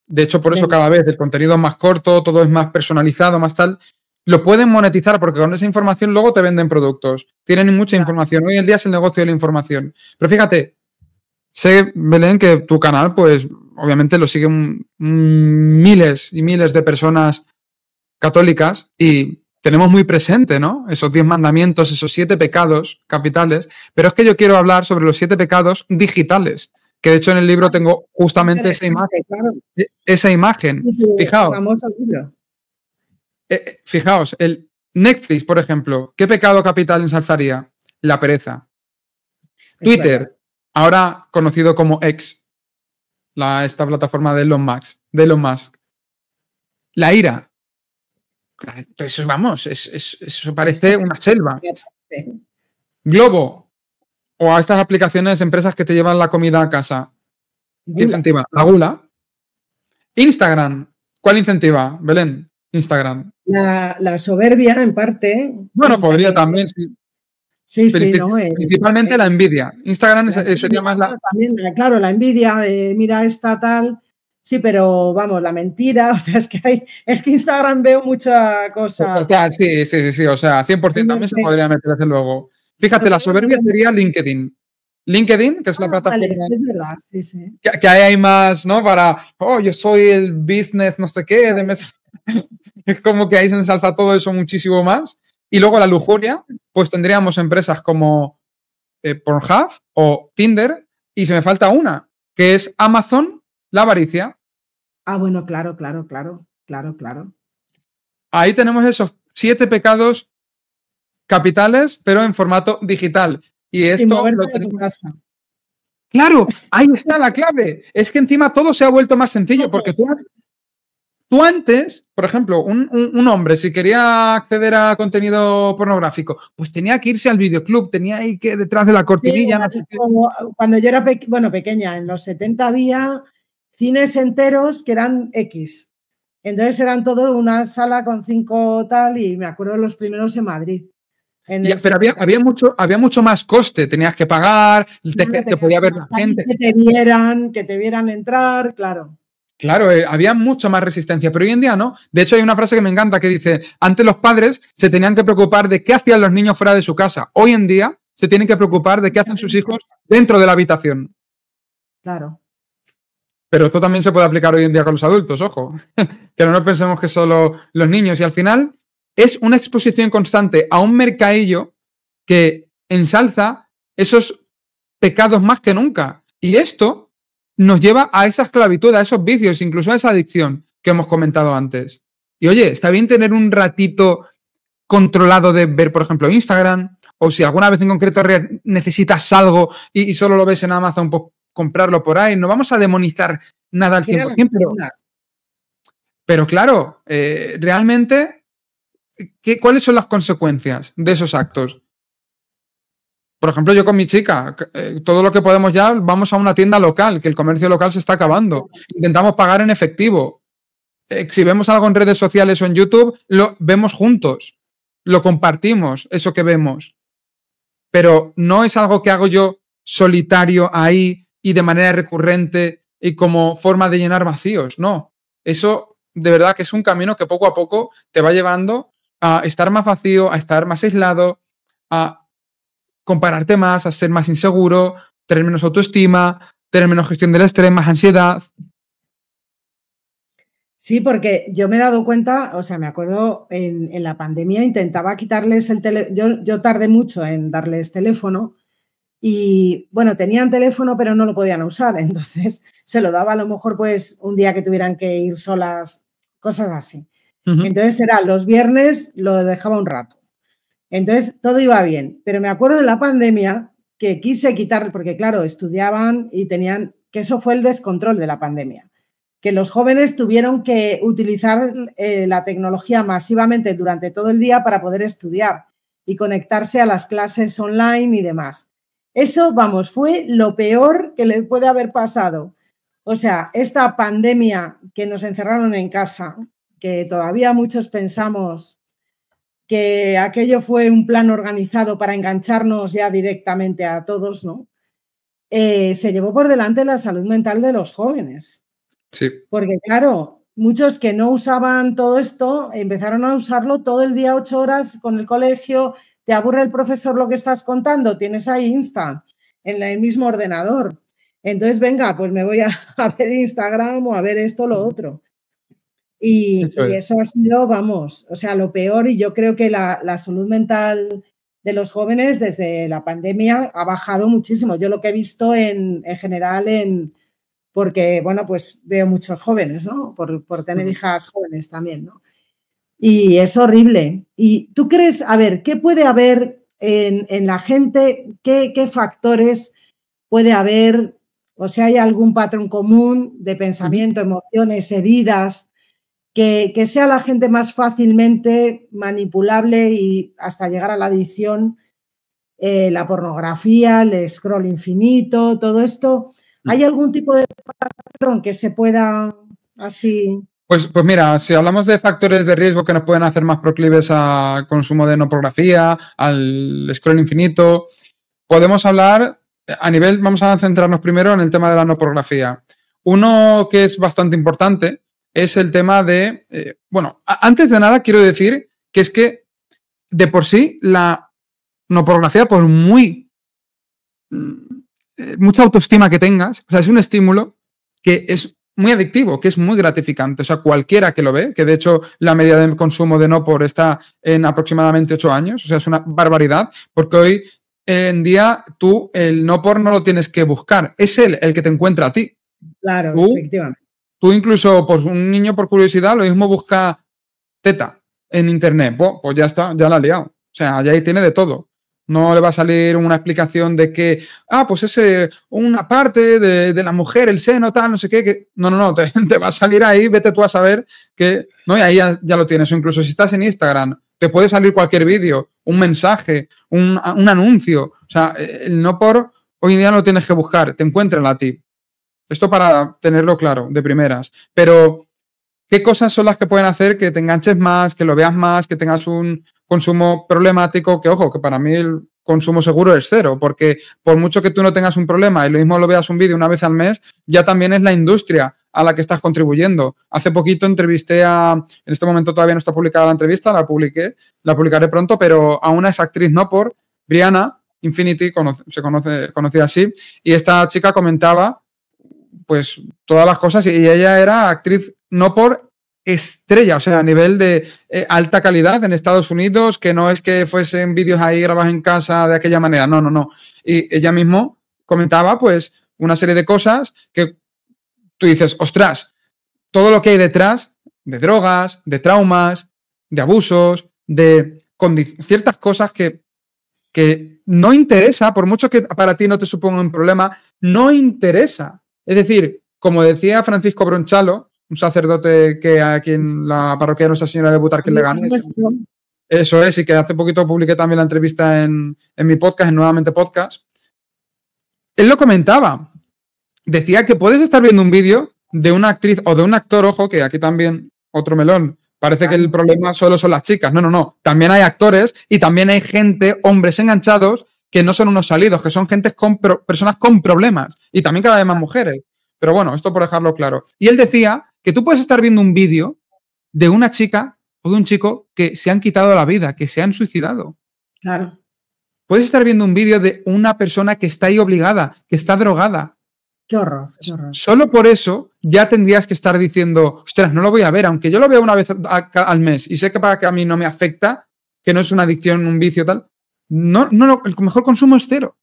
De hecho, por eso cada vez el contenido es más corto, todo es más personalizado, más tal. Lo pueden monetizar porque con esa información luego te venden productos. Tienen mucha información. Hoy en día es el negocio de la información. Pero fíjate, sé, Belén, que tu canal, pues obviamente lo siguen miles y miles de personas católicas y tenemos muy presente, ¿no? Esos 10 mandamientos, esos 7 pecados capitales. Pero es que yo quiero hablar sobre los 7 pecados digitales, que de hecho en el libro tengo justamente esa imagen. Claro. Esa imagen. Fijaos. Famoso libro. Fijaos, el Netflix, por ejemplo, ¿qué pecado capital ensalzaría? La pereza. Twitter, ahora conocido como X, esta plataforma de Elon Musk. La ira. Entonces, vamos, eso parece una selva. Globo, o a estas aplicaciones, empresas que te llevan la comida a casa. ¿Qué incentiva? La gula. Instagram, ¿cuál incentiva, Belén? Instagram. La soberbia, en parte. Bueno, podría también, sí. Sí, sí, ¿no? Principalmente la envidia. Instagram sería más la... También, claro, la envidia, mira esta tal... Sí, pero vamos, la mentira, o sea, es que Instagram veo mucha cosa. Sí, o sea, 100% también se podría meter desde luego. Fíjate, la soberbia sería LinkedIn. LinkedIn, que es la plataforma... Vale, es verdad, sí, sí. Que hay más, ¿no? Para, yo soy el business, no sé qué, es como que ahí se ensalza todo eso muchísimo más. Y luego la lujuria, pues tendríamos empresas como Pornhub o Tinder, y se me falta una, que es Amazon, la avaricia. Bueno, claro. Ahí tenemos esos 7 pecados capitales, pero en formato digital. Y esto lo tenemos... Claro, ahí está la clave. Es que encima todo se ha vuelto más sencillo, porque tú antes, por ejemplo, un hombre, si quería acceder a contenido pornográfico, pues tenía que irse al videoclub, tenía ahí que detrás de la cortinilla. Sí, cuando yo era pequeña, en los 70 había cines enteros que eran X. Entonces eran todo una sala con 5 tal, y me acuerdo de los primeros en Madrid. Pero había mucho más coste, tenías que pagar, te podía ver la gente. Que te vieran entrar, claro. Claro, había mucha más resistencia, pero hoy en día no. De hecho, hay una frase que me encanta que dice, antes los padres se tenían que preocupar de qué hacían los niños fuera de su casa. Hoy en día se tienen que preocupar de qué hacen sus hijos dentro de la habitación. Claro. Pero esto también se puede aplicar hoy en día con los adultos, ojo. Que no nos pensemos que solo los niños. Y al final es una exposición constante a un mercadillo que ensalza esos pecados más que nunca. Y esto nos lleva a esa esclavitud, a esos vicios, incluso a esa adicción que hemos comentado antes. Y oye, está bien tener un ratito controlado de ver, por ejemplo, Instagram, o si alguna vez en concreto necesitas algo y solo lo ves en Amazon, pues comprarlo por ahí. No vamos a demonizar nada al 100%, pero claro, realmente, ¿cuáles son las consecuencias de esos actos? Por ejemplo, yo con mi chica, todo lo que podemos ya, vamos a una tienda local, que el comercio local se está acabando. Intentamos pagar en efectivo. Si vemos algo en redes sociales o en YouTube, lo vemos juntos. Lo compartimos, eso que vemos. pero no es algo que hago yo solitario ahí y de manera recurrente y como forma de llenar vacíos, no. Eso de verdad que es un camino que poco a poco te va llevando a estar más vacío, a estar más aislado, a compararte más, a ser más inseguro, tener menos autoestima, tener menos gestión del estrés, más ansiedad. Sí, porque yo me he dado cuenta, o sea, me acuerdo en la pandemia intentaba quitarles el teléfono, yo tardé mucho en darles teléfono y, bueno, tenían teléfono pero no lo podían usar, entonces se lo daba a lo mejor pues un día que tuvieran que ir solas, cosas así. Entonces era los viernes, lo dejaba un rato. Entonces todo iba bien, pero me acuerdo de la pandemia que quise quitar, porque claro, estudiaban y tenían, que eso fue el descontrol de la pandemia, que los jóvenes tuvieron que utilizar la tecnología masivamente durante todo el día para poder estudiar y conectarse a las clases online y demás. Eso, vamos, fue lo peor que le puede haber pasado. O sea, esta pandemia que nos encerraron en casa, que todavía muchos pensamos que aquello fue un plan organizado para engancharnos ya directamente a todos, ¿no? Se llevó por delante la salud mental de los jóvenes. Sí. Porque, claro, muchos que no usaban todo esto empezaron a usarlo todo el día, 8 horas con el colegio, te aburre el profesor lo que estás contando, tienes ahí Insta en el mismo ordenador. Entonces, venga, pues me voy a ver Instagram o a ver esto, lo otro. Y eso ha sido, vamos, o sea, lo peor, y yo creo que la salud mental de los jóvenes desde la pandemia ha bajado muchísimo. Yo lo que he visto en general porque, bueno, pues veo muchos jóvenes, ¿no? Por tener hijas jóvenes también, ¿no? Y es horrible. ¿Y tú crees, a ver, qué puede haber en la gente? ¿Qué factores puede haber? O sea, ¿hay algún patrón común de pensamiento, emociones, heridas, que sea la gente más fácilmente manipulable y hasta llegar a la adicción, la pornografía, el scroll infinito, todo esto? ¿Hay algún tipo de patrón que se pueda así? Pues mira, si hablamos de factores de riesgo que nos pueden hacer más proclives al consumo de no pornografía, al scroll infinito, podemos hablar a nivel, vamos a centrarnos primero en el tema de la no pornografía. Uno que es bastante importante es el tema de, bueno, antes de nada quiero decir que es que de por sí la no pornografía, por mucha autoestima que tengas, o sea, es un estímulo que es muy adictivo, que es muy gratificante. O sea, cualquiera que lo ve, que de hecho la media de consumo de no-por está en aproximadamente 8 años, o sea, es una barbaridad, porque hoy en día tú el no-por no lo tienes que buscar, es él el que te encuentra a ti. Claro, efectivamente. Tú incluso, pues un niño por curiosidad, lo mismo busca teta en internet, pues ya está, ya la ha liado. O sea, ya ahí tiene de todo. No le va a salir una explicación de que, pues es una parte de la mujer, el seno, tal, no sé qué. Que... No, te va a salir ahí, vete tú a saber que... No, y ahí ya lo tienes. O incluso si estás en Instagram, te puede salir cualquier vídeo, un mensaje, un anuncio. O sea, el no por hoy en día no lo tienes que buscar, te encuentran a ti. Esto para tenerlo claro, de primeras. Pero, ¿qué cosas son las que pueden hacer que te enganches más, que lo veas más, que tengas un consumo problemático? Que, ojo, que para mí el consumo seguro es cero, porque por mucho que tú no tengas un problema y lo mismo lo veas un vídeo una vez al mes, ya también es la industria a la que estás contribuyendo. Hace poquito entrevisté en este momento todavía no está publicada la entrevista, la publicaré pronto, pero a una ex actriz no por, Brianna Infinity, conocida así, y esta chica comentaba pues todas las cosas, y ella era actriz no por estrella, o sea, a nivel de alta calidad en Estados Unidos, que no es que fuesen vídeos ahí grabados en casa de aquella manera, no. Y ella mismo comentaba pues una serie de cosas que tú dices, ostras, todo lo que hay detrás de drogas, de traumas, de abusos, de ciertas cosas que no interesa, por mucho que para ti no te suponga un problema, no interesa. Es decir, como decía Francisco Bronchalo, un sacerdote que aquí en la parroquia de Nuestra Señora de Butarque en Leganés, eso es, y que hace poquito publiqué también la entrevista en mi podcast, en Nuevamente Podcast, él lo comentaba. Decía que puedes estar viendo un vídeo de una actriz o de un actor, ojo, que aquí también otro melón, parece que el problema solo son las chicas. No. También hay actores y también hay gente, hombres enganchados, que no son unos salidos, que son gente personas con problemas y también cada vez más mujeres. Pero bueno, esto por dejarlo claro. Y él decía que tú puedes estar viendo un vídeo de una chica o de un chico que se han quitado la vida, que se han suicidado. Claro. Puedes estar viendo un vídeo de una persona que está ahí obligada, que está drogada. Qué horror, qué horror. Solo por eso ya tendrías que estar diciendo, ostras, no lo voy a ver, aunque yo lo veo una vez al mes y sé que para que a mí no me afecta, que no es una adicción, un vicio tal, el mejor consumo es cero,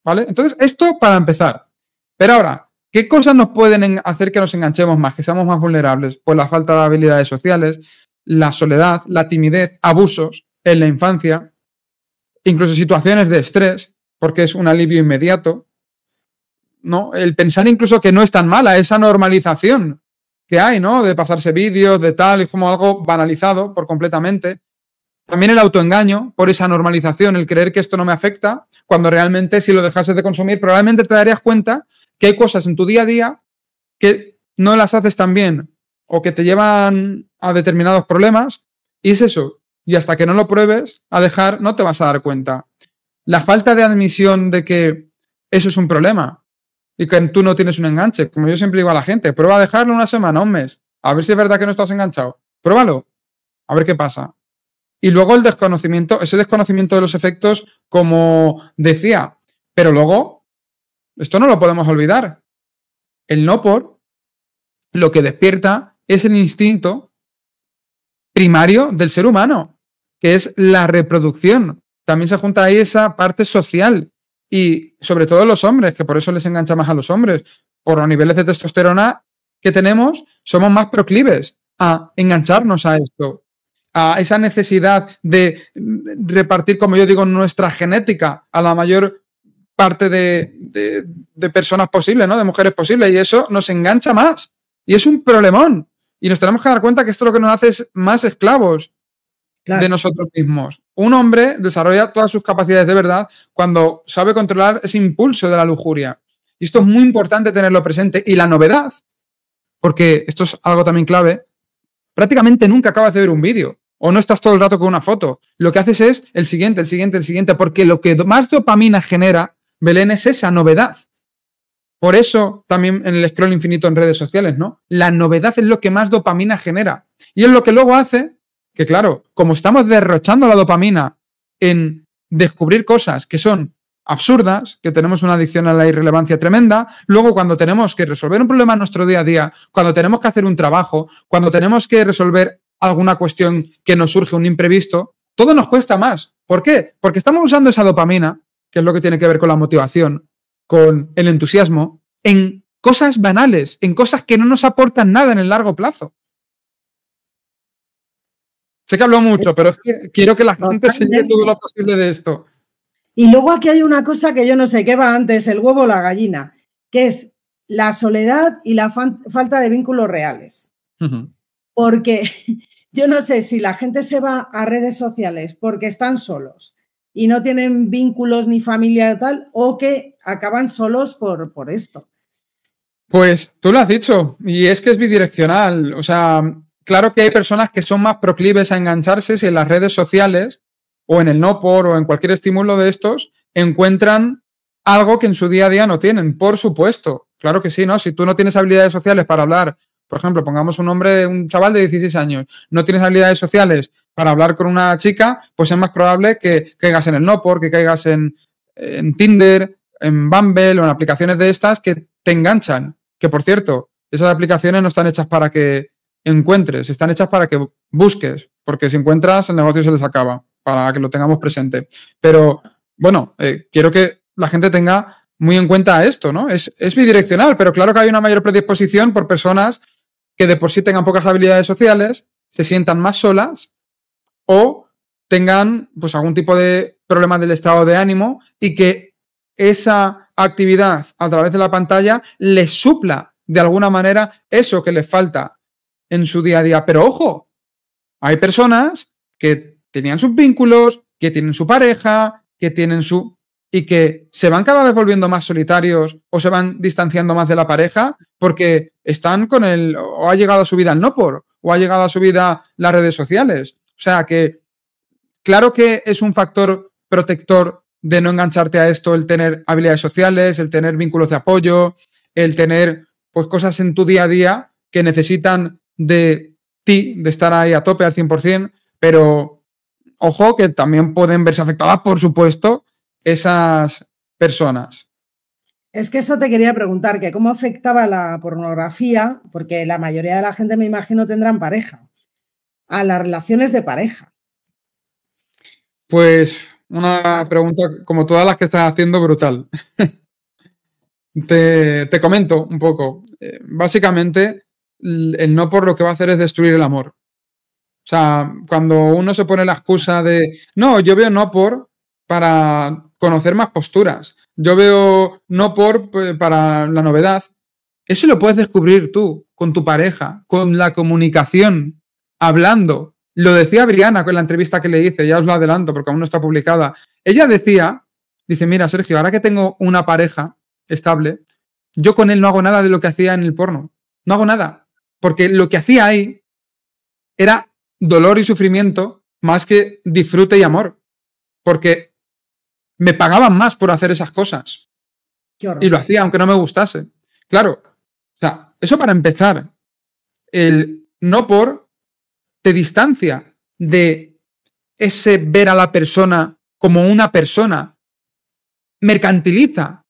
¿vale? Entonces, esto para empezar. Pero ahora, ¿qué cosas nos pueden hacer que nos enganchemos más, que seamos más vulnerables? Pues la falta de habilidades sociales, la soledad, la timidez, abusos en la infancia, incluso situaciones de estrés, porque es un alivio inmediato, ¿no? El pensar incluso que no es tan mala, esa normalización que hay, ¿no? De pasarse vídeos, de tal, es como algo banalizado por completamente. También el autoengaño por esa normalización, el creer que esto no me afecta, cuando realmente si lo dejases de consumir, probablemente te darías cuenta que hay cosas en tu día a día que no las haces tan bien o que te llevan a determinados problemas y es eso. Y hasta que no lo pruebes a dejar, no te vas a dar cuenta. La falta de admisión de que eso es un problema y que tú no tienes un enganche. Como yo siempre digo a la gente, prueba a dejarlo una semana, un mes, a ver si es verdad que no estás enganchado. Pruébalo, a ver qué pasa. Y luego el desconocimiento, ese desconocimiento de los efectos, como decía, pero luego, esto no lo podemos olvidar. El no por lo que despierta es el instinto primario del ser humano, que es la reproducción. También se junta ahí esa parte social y sobre todo los hombres, que por eso les engancha más a los hombres. Por los niveles de testosterona que tenemos, somos más proclives a engancharnos a esto, a esa necesidad de repartir, como yo digo, nuestra genética a la mayor parte de personas posibles, ¿no? De mujeres posibles, y eso nos engancha más. Y es un problemón. Y nos tenemos que dar cuenta que esto lo que nos hace es más esclavos de nosotros mismos. Un hombre desarrolla todas sus capacidades de verdad cuando sabe controlar ese impulso de la lujuria. Y esto es muy importante tenerlo presente. Y la novedad, porque esto es algo también clave, prácticamente nunca acabas de ver un vídeo o no estás todo el rato con una foto. Lo que haces es el siguiente, porque lo que más dopamina genera, Belén, es esa novedad. Por eso también en el scroll infinito en redes sociales, ¿no? La novedad es lo que más dopamina genera. Y es lo que luego hace que, claro, como estamos derrochando la dopamina en descubrir cosas que son absurdas, que tenemos una adicción a la irrelevancia tremenda, luego cuando tenemos que resolver un problema en nuestro día a día, cuando tenemos que hacer un trabajo, cuando tenemos que resolver alguna cuestión que nos surge un imprevisto, todo nos cuesta más. ¿Por qué? Porque estamos usando esa dopamina, que es lo que tiene que ver con la motivación, con el entusiasmo, en cosas banales, en cosas que no nos aportan nada en el largo plazo. Sé que hablo mucho, pero es que quiero que la gente se lleve todo lo posible de esto. Y luego aquí hay una cosa que yo no sé qué va antes, el huevo o la gallina, que es la soledad y la falta de vínculos reales. Porque yo no sé si la gente se va a redes sociales porque están solos y no tienen vínculos ni familia tal, o que acaban solos por esto. Pues tú lo has dicho, y es que es bidireccional. O sea, claro que hay personas que son más proclives a engancharse si en las redes sociales o en el no por o en cualquier estímulo de estos encuentran algo que en su día a día no tienen, por supuesto. Claro que sí, ¿no? Si tú no tienes habilidades sociales para hablar, por ejemplo, pongamos un chaval de 16 años, no tienes habilidades sociales para hablar con una chica, pues es más probable que caigas en el no por, que caigas en Tinder, en Bumble o en aplicaciones de estas que te enganchan. Que, por cierto, esas aplicaciones no están hechas para que encuentres, están hechas para que busques, porque si encuentras, el negocio se les acaba, para que lo tengamos presente. Pero, bueno, quiero que la gente tenga muy en cuenta esto, ¿no? Es bidireccional, pero claro que hay una mayor predisposición por personas que de por sí tengan pocas habilidades sociales, se sientan más solas o tengan pues algún tipo de problema del estado de ánimo y que esa actividad a través de la pantalla les supla de alguna manera eso que les falta en su día a día. Pero ojo, hay personas que tenían sus vínculos, que tienen su pareja, que tienen su... y que se van cada vez volviendo más solitarios o se van distanciando más de la pareja porque están con el... o ha llegado a su vida el no por, o ha llegado a su vida las redes sociales. O sea que claro que es un factor protector de no engancharte a esto el tener habilidades sociales, el tener vínculos de apoyo, el tener pues cosas en tu día a día que necesitan de ti, de estar ahí a tope al 100%, pero ojo que también pueden verse afectadas, por supuesto, esas personas. Es que eso te quería preguntar, que cómo afectaba la pornografía, porque la mayoría de la gente, me imagino, tendrán pareja, a las relaciones de pareja. Pues una pregunta, como todas las que estás haciendo, brutal. Te comento un poco. Básicamente, el no por lo que va a hacer es destruir el amor. O sea, cuando uno se pone la excusa de, no, yo veo no por para conocer más posturas, yo veo no por para la novedad, eso lo puedes descubrir tú, con tu pareja, con la comunicación, hablando. Lo decía Briana con la entrevista que le hice, ya os lo adelanto porque aún no está publicada. Ella dice, mira, Sergio, ahora que tengo una pareja estable, yo con él no hago nada de lo que hacía en el porno. No hago nada. Porque lo que hacía ahí era dolor y sufrimiento más que disfrute y amor. Porque me pagaban más por hacer esas cosas. Y lo hacía aunque no me gustase. Claro, o sea, eso para empezar. El no por te distancia de ese ver a la persona como una persona. Mercantiliza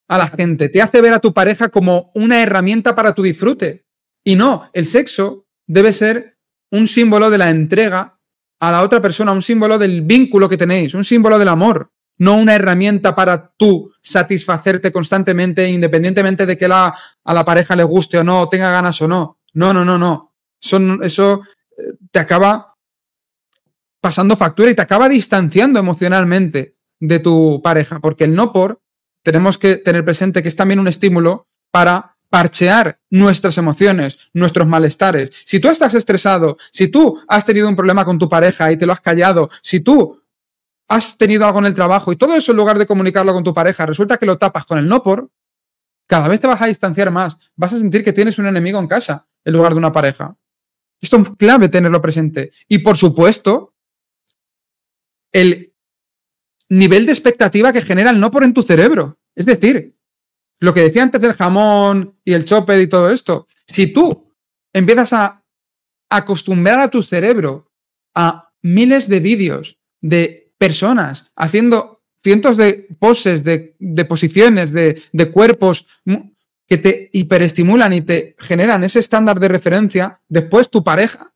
a la gente, te hace ver a tu pareja como una herramienta para tu disfrute. Y no, el sexo debe ser un símbolo de la entrega a la otra persona, un símbolo del vínculo que tenéis, un símbolo del amor, no una herramienta para tú satisfacerte constantemente, independientemente de que a la pareja le guste o no, tenga ganas o no. No, no, no, no. Eso te acaba pasando factura y te acaba distanciando emocionalmente de tu pareja, porque el no por tenemos que tener presente que es también un estímulo para parchear nuestras emociones, nuestros malestares. Si tú estás estresado, si tú has tenido un problema con tu pareja y te lo has callado, si tú has tenido algo en el trabajo y todo eso en lugar de comunicarlo con tu pareja, resulta que lo tapas con el no por, cada vez te vas a distanciar más. Vas a sentir que tienes un enemigo en casa en lugar de una pareja. Esto es clave tenerlo presente. Y por supuesto, el nivel de expectativa que genera el no por en tu cerebro. Es decir, lo que decía antes del jamón y el chopper y todo esto, si tú empiezas a acostumbrar a tu cerebro a miles de vídeos de personas haciendo cientos de poses, de posiciones, de cuerpos que te hiperestimulan y te generan ese estándar de referencia, después tu pareja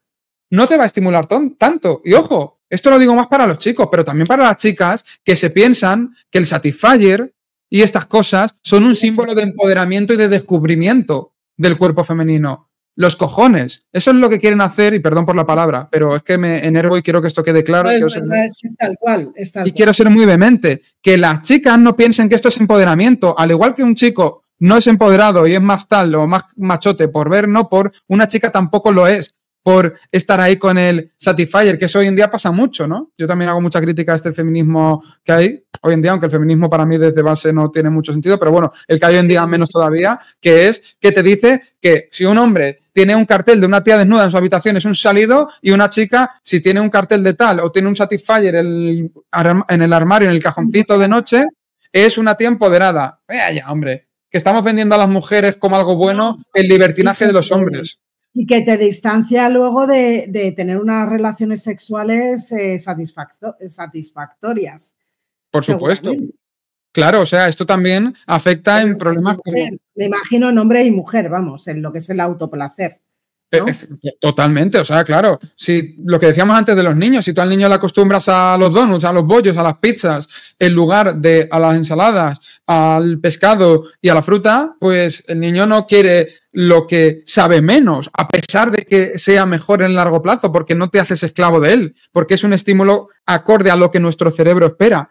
no te va a estimular tanto. Y ojo, esto lo digo más para los chicos, pero también para las chicas que se piensan que el Satisfyer y estas cosas son un símbolo de empoderamiento y de descubrimiento del cuerpo femenino. Los cojones. Eso es lo que quieren hacer, y perdón por la palabra, pero es que me enervo y quiero que esto quede claro. No, es tal cual. Quiero ser muy vehemente. Que las chicas no piensen que esto es empoderamiento. Al igual que un chico no es empoderado y es más tal o más machote por ver, no por, una chica tampoco lo es por estar ahí con el Satisfyer, que eso hoy en día pasa mucho, ¿no? Yo también hago mucha crítica a este feminismo que hay hoy en día, aunque el feminismo para mí desde base no tiene mucho sentido, pero bueno, el que hay hoy en día menos todavía, que es que te dice que si un hombre tiene un cartel de una tía desnuda en su habitación es un salido, y una chica, si tiene un cartel de tal o tiene un Satisfyer en el armario, en el cajoncito de noche, es una tía empoderada. Vaya ya, hombre, que estamos vendiendo a las mujeres como algo bueno el libertinaje de los hombres. Y que te distancia luego de tener unas relaciones sexuales satisfactorias. Por supuesto. Claro, o sea, esto también afecta en problemas como... Me imagino en hombre y mujer, vamos, en lo que es el autoplacer, ¿no? Totalmente, o sea, claro. Si lo que decíamos antes de los niños, si tú al niño le acostumbras a los donuts, a los bollos, a las pizzas, en lugar de a las ensaladas, al pescado y a la fruta, pues el niño no quiere lo que sabe menos, a pesar de que sea mejor en largo plazo, porque no te haces esclavo de él, porque es un estímulo acorde a lo que nuestro cerebro espera.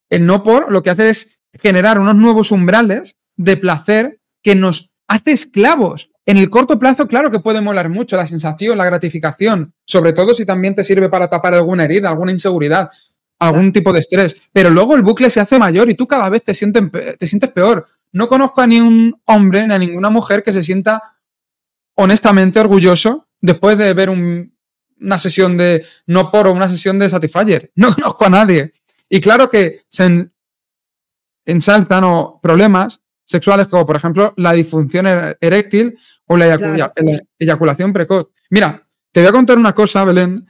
El no por lo que hace es generar unos nuevos umbrales de placer que nos hace esclavos. En el corto plazo, claro que puede molar mucho la sensación, la gratificación, sobre todo si también te sirve para tapar alguna herida, alguna inseguridad, algún tipo de estrés. Pero luego el bucle se hace mayor y tú cada vez te sientes peor. No conozco a ni un hombre ni a ninguna mujer que se sienta honestamente orgulloso después de ver una sesión de no por o una sesión de Satisfyer. No conozco a nadie. Y claro que se ensalzan problemas sexuales como, por ejemplo, la disfunción eréctil o la eyaculación precoz. Mira, te voy a contar una cosa, Belén,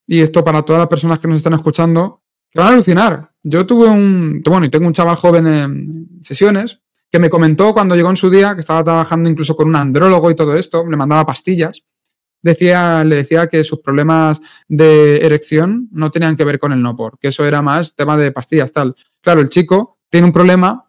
y esto para todas las personas que nos están escuchando, que van a alucinar. Yo tuve y tengo un chaval joven en sesiones que me comentó cuando llegó en su día, que estaba trabajando incluso con un andrólogo y todo esto, le mandaba pastillas, le decía que sus problemas de erección no tenían que ver con el no-por, que eso era más tema de pastillas, tal. Claro, el chico tiene un problema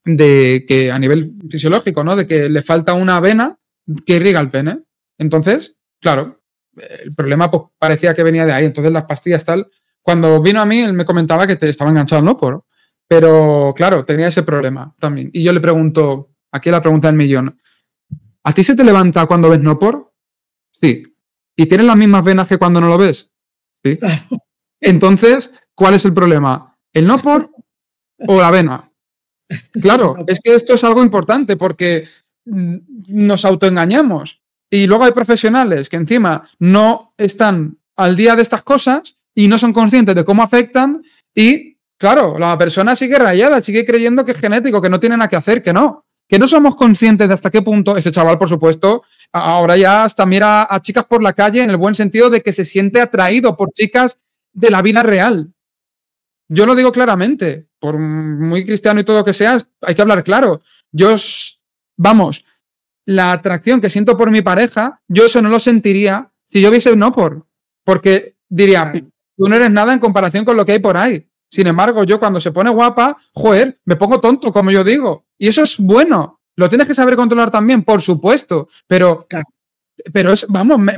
de que a nivel fisiológico, ¿no? De que le falta una vena que irriga el pene. Entonces, claro, el problema pues, parecía que venía de ahí. Entonces las pastillas tal. Cuando vino a mí, él me comentaba que estaba enganchado al no-por. Pero claro, tenía ese problema también. Y yo le pregunto, aquí la pregunta del millón, ¿a ti se te levanta cuando ves no-por? Sí. ¿Y tienes las mismas venas que cuando no lo ves? Sí. Entonces, ¿cuál es el problema? ¿El no-por o la vena? Claro, es que esto es algo importante porque nos autoengañamos y luego hay profesionales que encima no están al día de estas cosas y no son conscientes de cómo afectan y, claro, la persona sigue rayada, sigue creyendo que es genético, que no tiene nada que hacer, que no somos conscientes de hasta qué punto ese chaval, por supuesto, ahora ya hasta mira a chicas por la calle en el buen sentido de que se siente atraído por chicas de la vida real. Yo lo digo claramente, por muy cristiano y todo lo que sea, hay que hablar claro. La atracción que siento por mi pareja, yo eso no lo sentiría si yo viese no porque diría, tú no eres nada en comparación con lo que hay por ahí. Sin embargo, yo cuando se pone guapa, joder, me pongo tonto, como yo digo. Y eso es bueno. Lo tienes que saber controlar también, por supuesto, pero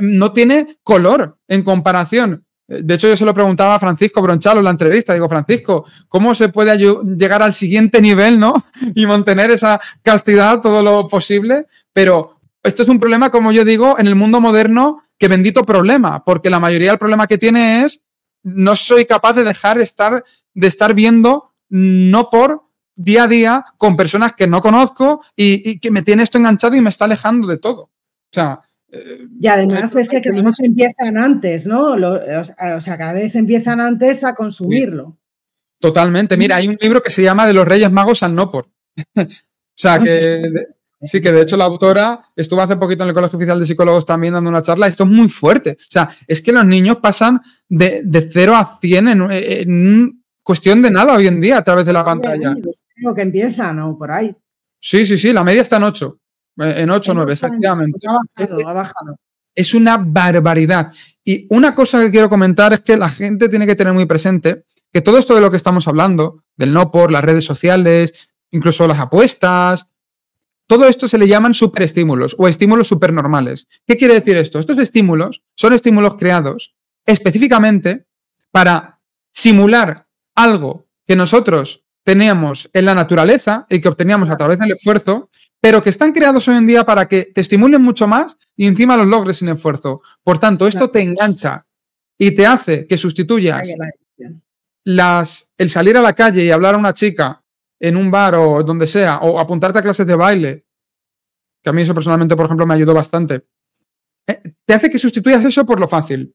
no tiene color en comparación. De hecho, yo se lo preguntaba a Francisco Bronchalo en la entrevista. Digo, Francisco, ¿cómo se puede llegar al siguiente nivel, ¿no? Y mantener esa castidad todo lo posible. Pero esto es un problema, como yo digo, en el mundo moderno, que bendito problema, porque la mayoría del problema que tiene es no soy capaz de dejar de estar viendo no por día a día con personas que no conozco y que me tiene esto enganchado y me está alejando de todo. O sea, y además es que cada vez empiezan antes, ¿no? O sea, cada vez empiezan antes a consumirlo. Totalmente. Mira, hay un libro que se llama De los Reyes Magos al no por. O sea, que sí, que de hecho la autora estuvo hace poquito en el Colegio Oficial de Psicólogos también dando una charla. Esto es muy fuerte. O sea, es que los niños pasan de 0 a 100 en cuestión de nada hoy en día a través de la pantalla. Creo que empiezan o por ahí. Sí, la media está en 8. En 8 o 9, efectivamente. Ha bajado. Es una barbaridad. Y una cosa que quiero comentar es que la gente tiene que tener muy presente que todo esto de lo que estamos hablando, del no por, las redes sociales, incluso las apuestas, todo esto se le llaman superestímulos o estímulos supernormales. ¿Qué quiere decir esto? Estos estímulos son estímulos creados específicamente para simular algo que nosotros teníamos en la naturaleza y que obteníamos a través del esfuerzo, pero que están creados hoy en día para que te estimulen mucho más y encima los logres sin esfuerzo. Por tanto, esto te engancha y te hace que sustituyas el salir a la calle y hablar a una chica en un bar o donde sea, o apuntarte a clases de baile, que a mí eso personalmente, por ejemplo, me ayudó bastante, te hace que sustituyas eso por lo fácil.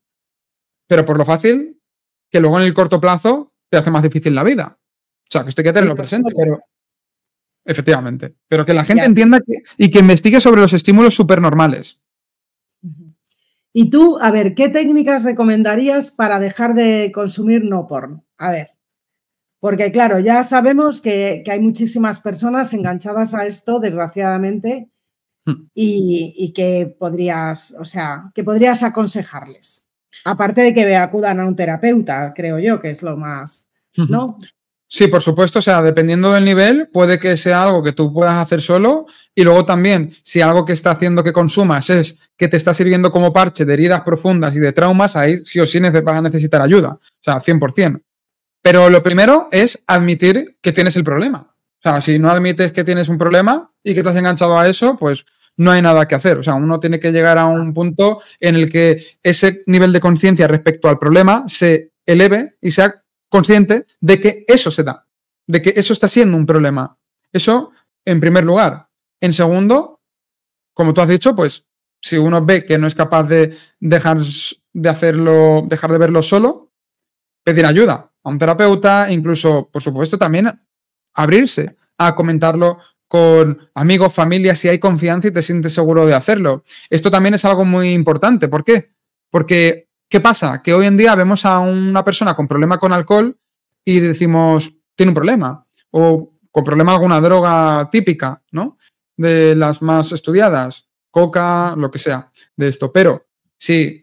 Pero por lo fácil, que luego en el corto plazo te hace más difícil la vida. O sea, que esto hay que tenerlo presente, pero efectivamente. Pero que la gente entienda y que investigue sobre los estímulos supernormales. Y tú, a ver, ¿qué técnicas recomendarías para dejar de consumir no porno? A ver, porque claro, ya sabemos que hay muchísimas personas enganchadas a esto, desgraciadamente, y que podrías aconsejarles. Aparte de que acudan a un terapeuta, creo yo, que es lo más, ¿no? Sí, por supuesto, o sea, dependiendo del nivel, puede que sea algo que tú puedas hacer solo y luego también, si algo que está haciendo que consumas es que te está sirviendo como parche de heridas profundas y de traumas, ahí sí o sí vas a necesitar ayuda, o sea, 100%. Pero lo primero es admitir que tienes el problema. O sea, si no admites que tienes un problema y que te has enganchado a eso, pues no hay nada que hacer. O sea, uno tiene que llegar a un punto en el que ese nivel de conciencia respecto al problema se eleve y sea consciente de que eso se da, de que eso está siendo un problema. Eso, en primer lugar. En segundo, como tú has dicho, pues si uno ve que no es capaz de dejar de verlo solo, pedir ayuda a un terapeuta, incluso, por supuesto, también abrirse a comentarlo con amigos, familia, si hay confianza y te sientes seguro de hacerlo. Esto también es algo muy importante. ¿Por qué? Porque, ¿qué pasa? Que hoy en día vemos a una persona con problema con alcohol y decimos, tiene un problema. O con problema alguna droga típica, ¿no? De las más estudiadas, coca, lo que sea, de esto. Pero si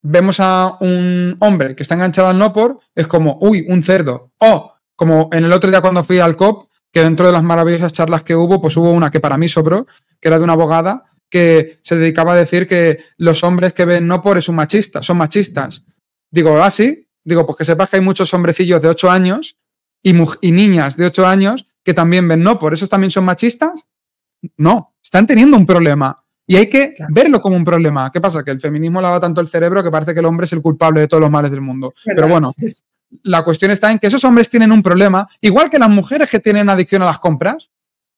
vemos a un hombre que está enganchado al no por, es como, uy, un cerdo. O, como en el otro día cuando fui al COP, que dentro de las maravillosas charlas que hubo, pues hubo una que para mí sobró, que era de una abogada que se dedicaba a decir que los hombres que ven no por son machistas. Digo, ¿ah, sí? Digo, pues que sepas que hay muchos hombrecillos de 8 años y niñas de 8 años que también ven no por. ¿Esos también son machistas? No, están teniendo un problema. Y hay que verlo como un problema. ¿Qué pasa? Que el feminismo lava tanto el cerebro que parece que el hombre es el culpable de todos los males del mundo. Pero bueno, la cuestión está en que esos hombres tienen un problema, igual que las mujeres que tienen adicción a las compras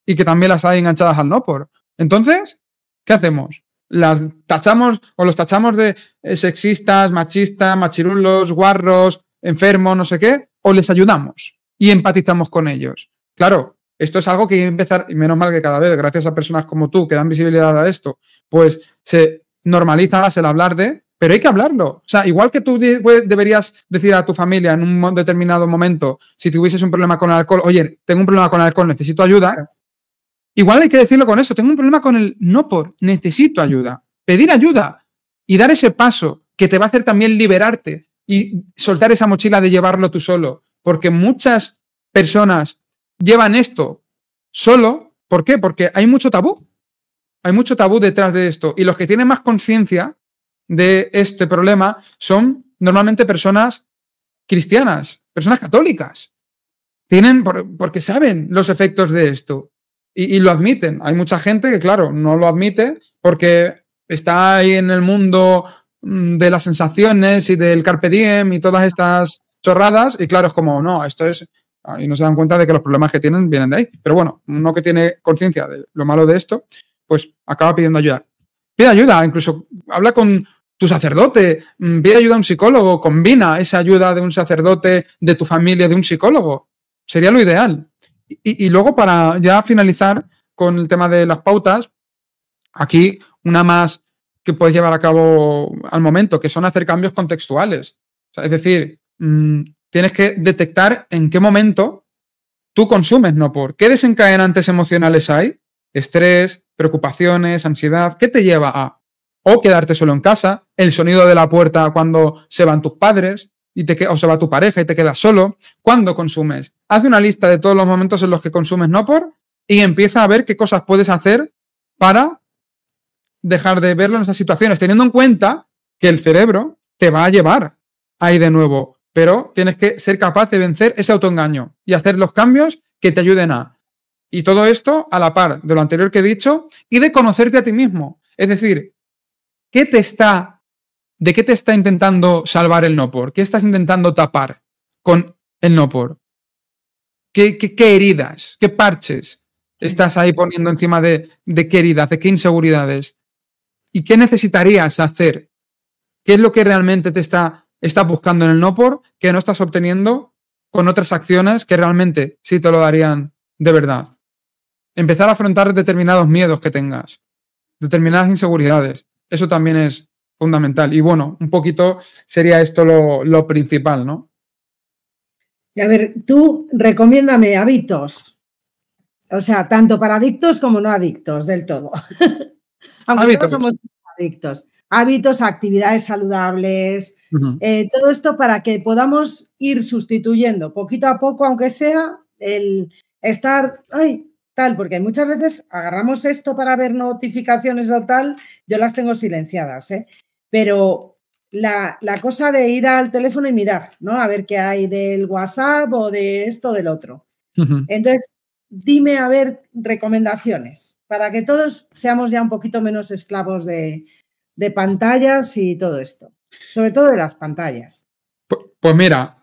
y que también las hay enganchadas al no por. Entonces, ¿qué hacemos? ¿Las tachamos o los tachamos de sexistas, machistas, machirulos, guarros, enfermos, no sé qué? ¿O les ayudamos y empatizamos con ellos? Claro, esto es algo que hay que empezar, y menos mal que cada vez, gracias a personas como tú que dan visibilidad a esto, pues se normaliza más el hablar de, pero hay que hablarlo. O sea, igual que tú deberías decir a tu familia en un determinado momento, si tuvieses un problema con el alcohol, oye, tengo un problema con el alcohol, necesito ayuda. Igual hay que decirlo con eso, tengo un problema con el no por, necesito ayuda. Pedir ayuda y dar ese paso que te va a hacer también liberarte y soltar esa mochila de llevarlo tú solo. Porque muchas personas llevan esto solo. ¿Por qué? Porque hay mucho tabú. Hay mucho tabú detrás de esto. Y los que tienen más conciencia de este problema son normalmente personas cristianas, personas católicas. Porque saben los efectos de esto y lo admiten. Hay mucha gente que, claro, no lo admite porque está ahí en el mundo de las sensaciones y del carpe diem y todas estas chorradas y claro, es como, no, esto es... Y no se dan cuenta de que los problemas que tienen vienen de ahí. Pero bueno, uno que tiene conciencia de lo malo de esto, pues acaba pidiendo ayuda. Pide ayuda, incluso habla con tu sacerdote, pide ayuda a un psicólogo, combina esa ayuda de un sacerdote, de tu familia, de un psicólogo. Sería lo ideal. Y luego, para ya finalizar con el tema de las pautas, aquí una más que puedes llevar a cabo al momento, que son hacer cambios contextuales. O sea, es decir, tienes que detectar en qué momento tú consumes no por. ¿Qué desencadenantes emocionales hay? Estrés, preocupaciones, ansiedad. ¿Qué te lleva a o quedarte solo en casa? El sonido de la puerta cuando se van tus padres o se va tu pareja y te quedas solo. ¿Cuándo consumes? Haz una lista de todos los momentos en los que consumes no por y empieza a ver qué cosas puedes hacer para dejar de verlo en esas situaciones, teniendo en cuenta que el cerebro te va a llevar ahí de nuevo, pero tienes que ser capaz de vencer ese autoengaño y hacer los cambios que te ayuden a. Y todo esto a la par de lo anterior que he dicho y de conocerte a ti mismo. Es decir, ¿de qué te está intentando salvar el no por? ¿Qué estás intentando tapar con el no por? ¿Qué heridas? ¿Qué parches estás ahí poniendo encima de qué heridas, de qué inseguridades? ¿Y qué necesitarías hacer? ¿Qué es lo que realmente te está buscando en el no por que no estás obteniendo con otras acciones que realmente sí te lo darían de verdad? Empezar a afrontar determinados miedos que tengas, determinadas inseguridades. Eso también es fundamental. Y bueno, un poquito sería esto lo principal, ¿no? Y a ver, tú recomiéndame hábitos. O sea, tanto para adictos como no adictos del todo. Aunque Hábitos. todos somos adictos. Hábitos, actividades saludables, todo esto para que podamos ir sustituyendo poquito a poco, aunque sea el estar, tal, porque muchas veces agarramos esto para ver notificaciones o tal, yo las tengo silenciadas, pero la cosa de ir al teléfono y mirar, ¿no? A ver qué hay del WhatsApp o de esto o del otro. Entonces, dime, a ver, recomendaciones para que todos seamos ya un poquito menos esclavos de pantallas y todo esto. Sobre todo de las pantallas. Pues mira,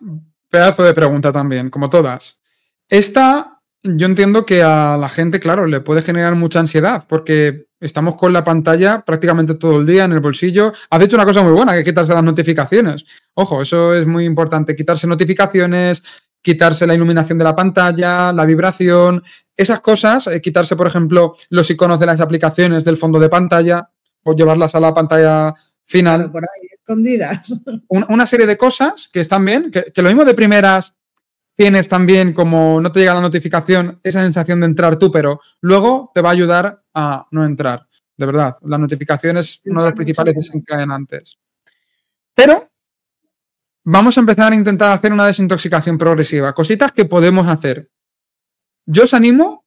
pedazo de pregunta también, como todas. Esta, yo entiendo que a la gente, claro, le puede generar mucha ansiedad, porque estamos con la pantalla prácticamente todo el día en el bolsillo. Has hecho una cosa muy buena, que es quitarse las notificaciones. Ojo, eso es muy importante, quitarse notificaciones, quitarse la iluminación de la pantalla, la vibración, esas cosas, quitarse, por ejemplo, los iconos de las aplicaciones del fondo de pantalla o llevarlas a la pantalla final. Claro, por ahí, escondidas. Una serie de cosas que están bien, que lo mismo de primeras tienes también, como no te llega la notificación, esa sensación de entrar tú, pero luego te va a ayudar a no entrar. De verdad, la notificación es uno de los principales desencadenantes. Pero vamos a empezar a intentar hacer una desintoxicación progresiva. Cositas que podemos hacer. Yo os animo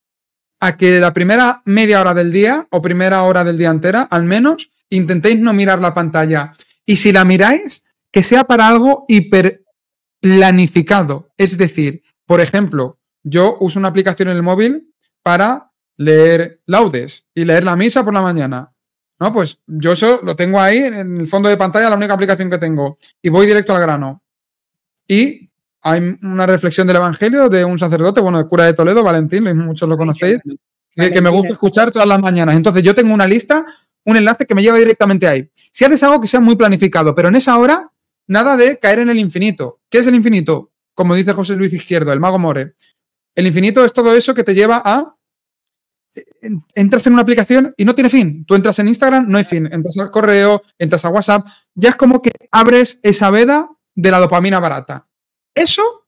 a que la primera media hora del día o primera hora del día entera, al menos, intentéis no mirar la pantalla. Y si la miráis, que sea para algo hiperplanificado. Es decir, por ejemplo, yo uso una aplicación en el móvil para leer laudes y leer la misa por la mañana. ¿No? Pues yo eso lo tengo ahí en el fondo de pantalla, la única aplicación que tengo. Y voy directo al grano. Y hay una reflexión del Evangelio de un sacerdote, bueno, de cura de Toledo, Valentín, muchos lo conocéis, que me gusta escuchar todas las mañanas. Entonces yo tengo una lista, un enlace que me lleva directamente ahí. Si haces algo que sea muy planificado, pero en esa hora, nada de caer en el infinito. ¿Qué es el infinito? Como dice José Luis Izquierdo, el mago More. El infinito es todo eso que te lleva a... Entras en una aplicación y no tiene fin. Tú entras en Instagram, no hay fin. Entras al correo, entras a WhatsApp. Ya es como que abres esa veda de la dopamina barata. Eso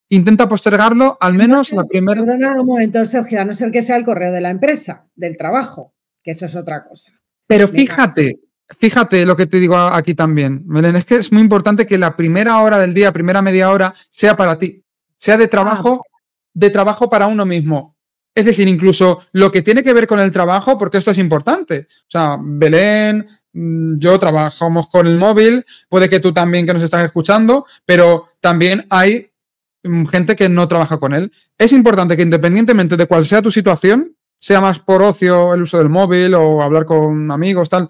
intenta postergarlo al menos la primera... Perdona un momento, Sergio, a no ser que sea el correo de la empresa, del trabajo, que eso es otra cosa. Pero fíjate lo que te digo aquí también, Belén, es que es muy importante que la primera hora del día, primera media hora, sea para ti, sea de trabajo para uno mismo. Es decir, incluso lo que tiene que ver con el trabajo, porque esto es importante. O sea, Belén, yo trabajamos con el móvil, puede que tú también que nos estás escuchando, pero también hay gente que no trabaja con él. Es importante que independientemente de cuál sea tu situación, sea más por ocio el uso del móvil o hablar con amigos, tal,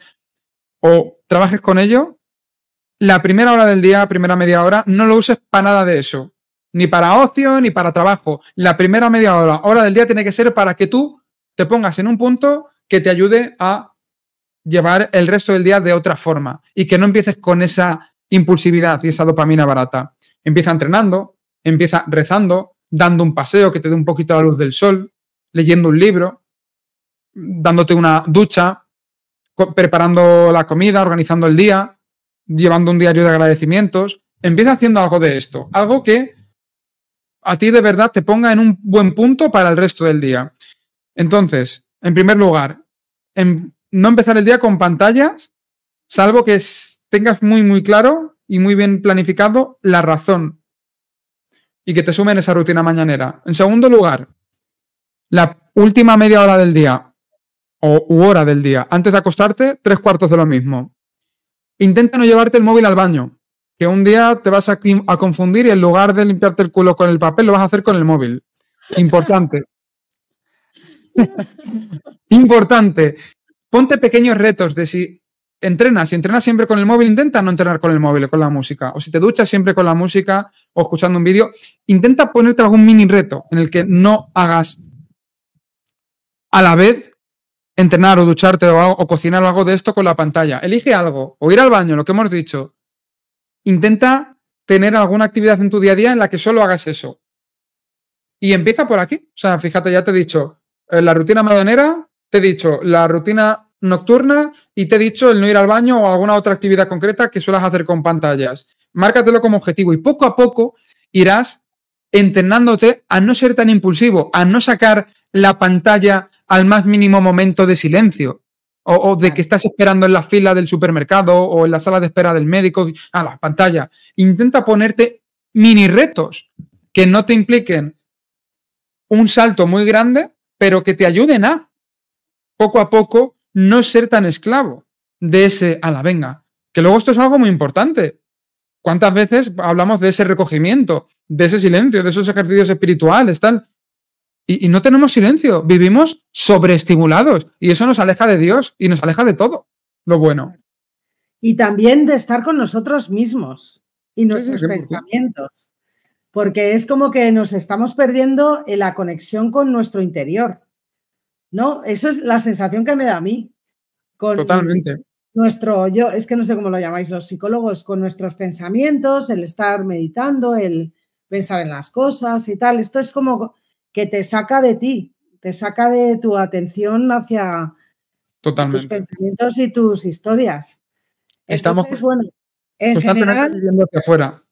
o trabajes con ello, la primera hora del día, primera media hora, no lo uses para nada de eso. Ni para ocio, ni para trabajo. La primera media hora del día tiene que ser para que tú te pongas en un punto que te ayude a llevar el resto del día de otra forma y que no empieces con esa impulsividad y esa dopamina barata. Empieza entrenando, empieza rezando, dando un paseo que te dé un poquito la luz del sol, leyendo un libro, dándote una ducha, preparando la comida, organizando el día, llevando un diario de agradecimientos. Empieza haciendo algo de esto, algo que a ti de verdad te ponga en un buen punto para el resto del día. Entonces, en primer lugar, no empezar el día con pantallas, salvo que tengas muy, muy claro y muy bien planificado la razón y que te sumen esa rutina mañanera. En segundo lugar, la última media hora del día u hora del día, antes de acostarte, 3/4 de lo mismo. Intenta no llevarte el móvil al baño, que un día te vas a confundir y en lugar de limpiarte el culo con el papel, lo vas a hacer con el móvil. Importante. Importante. Ponte pequeños retos de si entrenas siempre con el móvil, intenta no entrenar con el móvil, con la música. O si te duchas siempre con la música o escuchando un vídeo, intenta ponerte algún mini reto en el que no hagas a la vez entrenar o ducharte o cocinar algo de esto con la pantalla. Elige algo. O ir al baño, lo que hemos dicho. Intenta tener alguna actividad en tu día a día en la que solo hagas eso. Y empieza por aquí. O sea, fíjate, ya te he dicho la rutina mañanera, te he dicho la rutina nocturna y te he dicho el no ir al baño o alguna otra actividad concreta que suelas hacer con pantallas. Márcatelo como objetivo y poco a poco irás entrenándote a no ser tan impulsivo, a no sacar la pantalla al más mínimo momento de silencio o de que estás esperando en la fila del supermercado o en la sala de espera del médico a la pantalla. Intenta ponerte mini retos que no te impliquen un salto muy grande, pero que te ayuden a poco a poco no ser tan esclavo de ese a la venga. Que luego esto es algo muy importante. ¿Cuántas veces hablamos de ese recogimiento, de ese silencio, de esos ejercicios espirituales, tal? Y no tenemos silencio, vivimos sobreestimulados y eso nos aleja de Dios y nos aleja de todo lo bueno. Y también de estar con nosotros mismos y nuestros pensamientos, porque es como que nos estamos perdiendo en la conexión con nuestro interior, ¿no? Eso es la sensación que me da a mí. con totalmente. nuestro yo, es que no sé cómo lo llamáis los psicólogos, con nuestros pensamientos, el estar meditando, el pensar en las cosas y tal. Esto es como que te saca de ti, te saca de tu atención hacia tus Totalmente. pensamientos y tus historias. Estamos Entonces, bueno, en constantemente general, viviendo hacia afuera.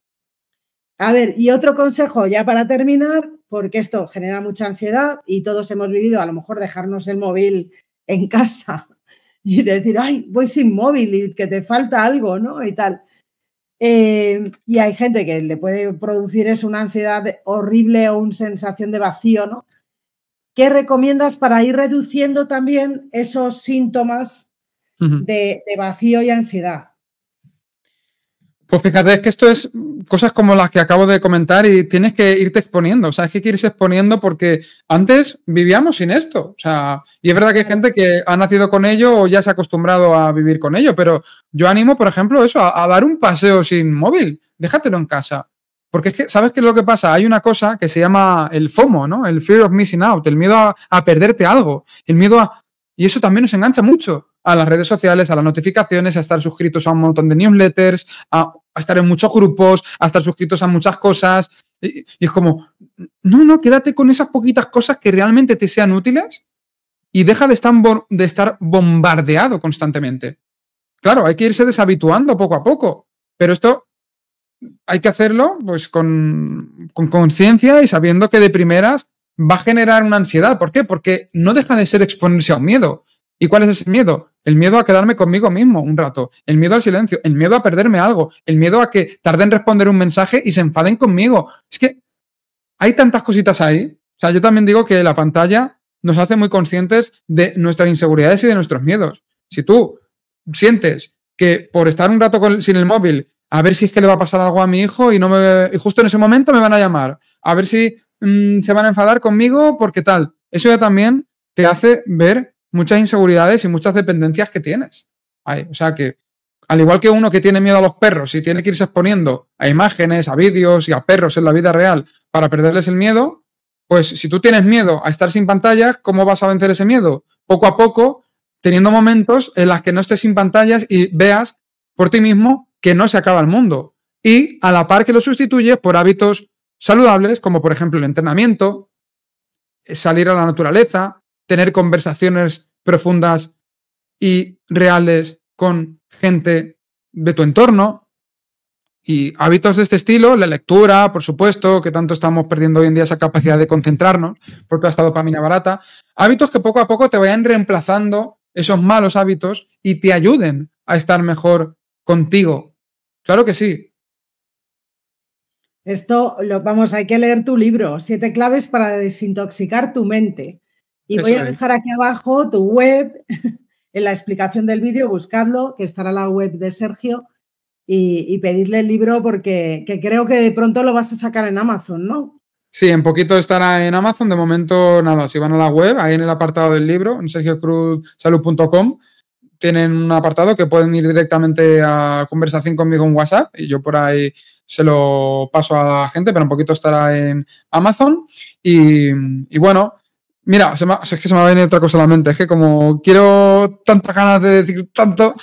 a ver, y otro consejo ya para terminar, porque esto genera mucha ansiedad y todos hemos vivido a lo mejor dejarnos el móvil en casa y decir, ay, voy sin móvil y que te falta algo, ¿no? Y tal. Y hay gente que le puede producir eso una ansiedad horrible o una sensación de vacío, ¿no? ¿Qué recomiendas para ir reduciendo también esos síntomas Ujú. de vacío y ansiedad? Pues fíjate, es que esto es cosas como las que acabo de comentar y tienes que irte exponiendo. O sea, es que irse exponiendo porque antes vivíamos sin esto. O sea, y es verdad que hay gente que ha nacido con ello o ya se ha acostumbrado a vivir con ello, pero yo animo, por ejemplo, eso, a dar un paseo sin móvil. Déjatelo en casa. Porque es que, ¿sabes qué es lo que pasa? Hay una cosa que se llama el FOMO, ¿no? El fear of missing out, el miedo a perderte algo, el miedo a... Y eso también nos engancha mucho a las redes sociales, a las notificaciones, a estar suscritos a un montón de newsletters, a estar en muchos grupos, a estar suscritos a muchas cosas. Y es como, no, quédate con esas poquitas cosas que realmente te sean útiles y deja de estar bombardeado constantemente. Claro, hay que irse deshabituando poco a poco, pero esto hay que hacerlo pues con conciencia y sabiendo que de primeras va a generar una ansiedad. ¿Por qué? Porque no deja de ser exponerse a un miedo. ¿Y cuál es ese miedo? El miedo a quedarme conmigo mismo un rato, el miedo al silencio, el miedo a perderme algo, el miedo a que tarde en responder un mensaje y se enfaden conmigo. Es que hay tantas cositas ahí. O sea, yo también digo que la pantalla nos hace muy conscientes de nuestras inseguridades y de nuestros miedos. Si tú sientes que por estar un rato sin el móvil, a ver si es que le va a pasar algo a mi hijo y justo en ese momento me van a llamar, a ver si se van a enfadar conmigo porque tal. Eso ya también te hace ver muchas inseguridades y muchas dependencias que tienes. O sea que, al igual que uno que tiene miedo a los perros y tiene que irse exponiendo a imágenes, a vídeos y a perros en la vida real para perderles el miedo, pues si tú tienes miedo a estar sin pantallas, ¿cómo vas a vencer ese miedo? Poco a poco, teniendo momentos en los que no estés sin pantallas y veas por ti mismo que no se acaba el mundo. Y a la par que lo sustituyes por hábitos saludables, como por ejemplo el entrenamiento, salir a la naturaleza, tener conversaciones profundas y reales con gente de tu entorno. Y hábitos de este estilo, la lectura, por supuesto, que tanto estamos perdiendo hoy en día esa capacidad de concentrarnos por toda esta dopamina barata. Hábitos que poco a poco te vayan reemplazando esos malos hábitos y te ayuden a estar mejor contigo. Claro que sí. Esto, vamos, hay que leer tu libro, 7 claves para desintoxicar tu mente. Y voy Eso a es. dejar aquí abajo tu web, en la explicación del vídeo, buscadlo, que estará la web de Sergio, y pedirle el libro porque que creo que de pronto lo vas a sacar en Amazon, ¿no? Sí, en poquito estará en Amazon. De momento, nada, si van a la web, ahí en el apartado del libro, en sergiocruzsalud.com, tienen un apartado que pueden ir directamente a conversación conmigo en WhatsApp y yo por ahí se lo paso a la gente, pero un poquito estará en Amazon. Y bueno, mira, es que se me va a venir otra cosa a la mente, es que como quiero tantas ganas de decir tanto,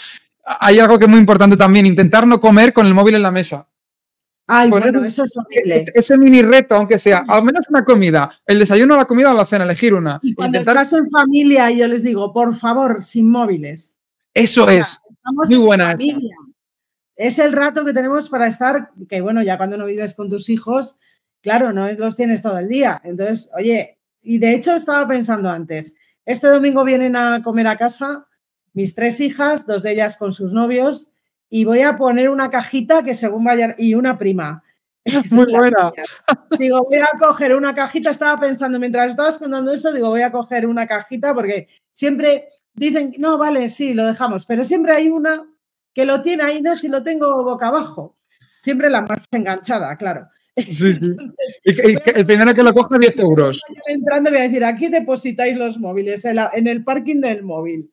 hay algo que es muy importante también, intentar no comer con el móvil en la mesa. Ay, Poner bueno, eso es horrible. ese mini reto, aunque sea, al menos una comida, el desayuno, la comida o la cena, elegir una. Y cuando Intentar. estás en familia, yo les digo, por favor, sin móviles. Eso O sea, es. estamos Muy en buena esa. familia. Es el rato que tenemos para estar, que bueno, ya cuando no vives con tus hijos, claro, no los tienes todo el día. Entonces, oye, y de hecho estaba pensando antes, este domingo vienen a comer a casa mis 3 hijas, 2 de ellas con sus novios, y voy a poner una cajita que según vayan, y una prima. Muy Las buena. niñas. Digo, voy a coger una cajita, estaba pensando, mientras estabas contando eso, digo, voy a coger una cajita porque siempre dicen, no, vale, sí, lo dejamos, pero siempre hay una que lo tiene ahí, no, si lo tengo boca abajo. Siempre la más enganchada, claro. Sí, sí. Entonces, Y el primero que lo coja, 10 euros. entrando voy a decir, aquí depositáis los móviles, en el parking del móvil.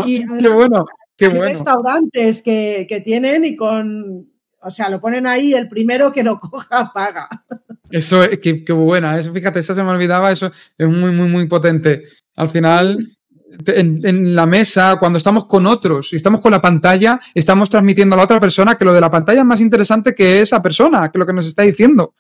Y Qué además bueno, qué hay bueno. restaurantes que tienen y o sea, lo ponen ahí, el primero que lo coja paga. Eso es, qué buena. Eso, fíjate, eso se me olvidaba, eso es muy, muy, muy potente. Al final, en la mesa, cuando estamos con otros y estamos con la pantalla, estamos transmitiendo a la otra persona que lo de la pantalla es más interesante que esa persona, que lo que nos está diciendo.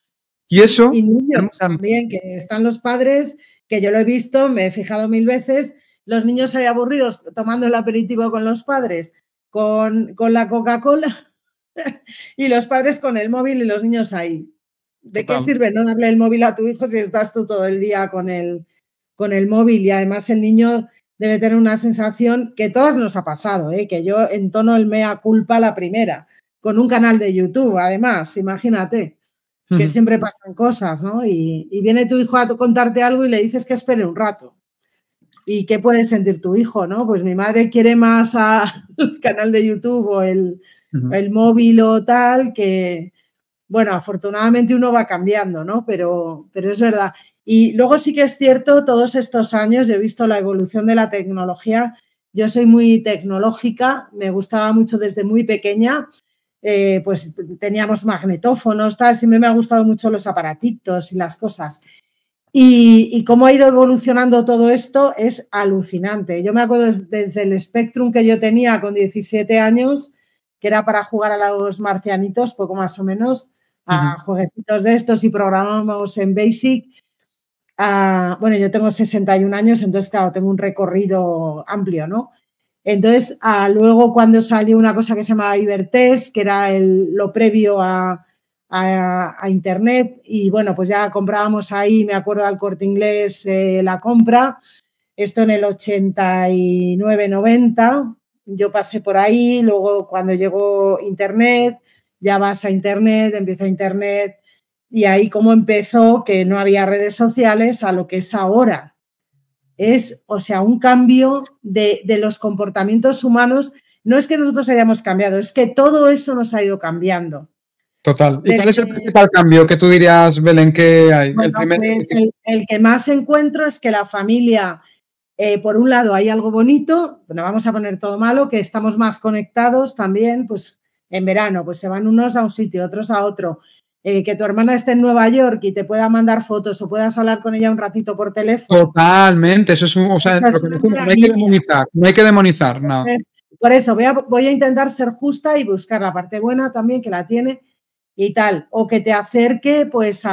Y eso... Y niños también, que están los padres, que yo lo he visto, me he fijado 1000 veces, los niños ahí aburridos tomando el aperitivo con los padres, con la Coca-Cola y los padres con el móvil y los niños ahí. ¿De qué sirve no darle el móvil a tu hijo si estás tú todo el día con el móvil? Y además el niño debe tener una sensación que todas nos ha pasado, que yo entono el mea culpa la primera, con un canal de YouTube, además, imagínate, que siempre pasan cosas, ¿no? Y viene tu hijo a contarte algo y le dices que espere un rato. ¿Y qué puede sentir tu hijo, no? Pues mi madre quiere más al canal de YouTube o el móvil o tal, que, bueno, afortunadamente uno va cambiando, ¿no? Pero es verdad. Y luego sí que es cierto, todos estos años yo he visto la evolución de la tecnología. Yo soy muy tecnológica, me gustaba mucho desde muy pequeña. Pues teníamos magnetófonos, tal, siempre me ha gustado mucho los aparatitos y las cosas. Y cómo ha ido evolucionando todo esto es alucinante. Yo me acuerdo desde el Spectrum que yo tenía con 17 años, que era para jugar a los marcianitos, poco más o menos, a jueguecitos de estos y programábamos en BASIC. Bueno, yo tengo 61 años, entonces, claro, tengo un recorrido amplio, ¿no? Entonces, luego cuando salió una cosa que se llamaba Ibertest, que era lo previo a Internet, y bueno, pues ya comprábamos ahí, me acuerdo al Corte Inglés, la compra, esto en el 89-90, yo pasé por ahí, luego cuando llegó Internet, ya vas a Internet, empieza Internet, y ahí como empezó, que no había redes sociales, a lo que es ahora. Es, o sea, un cambio de los comportamientos humanos. No es que nosotros hayamos cambiado, es que todo eso nos ha ido cambiando. Total. ¿Y cuál es el principal cambio que tú dirías, Belén, que hay? Bueno, pues el que más encuentro es que la familia, por un lado, hay algo bonito, no vamos a poner todo malo, que estamos más conectados también, pues en verano, pues se van unos a un sitio, otros a otro. Que tu hermana esté en Nueva York y te pueda mandar fotos o puedas hablar con ella un ratito por teléfono. Totalmente, eso es o sea, lo que decimos, no hay que demonizar, no. Entonces, por eso voy a intentar ser justa y buscar la parte buena también, que la tiene y tal, o que te acerque pues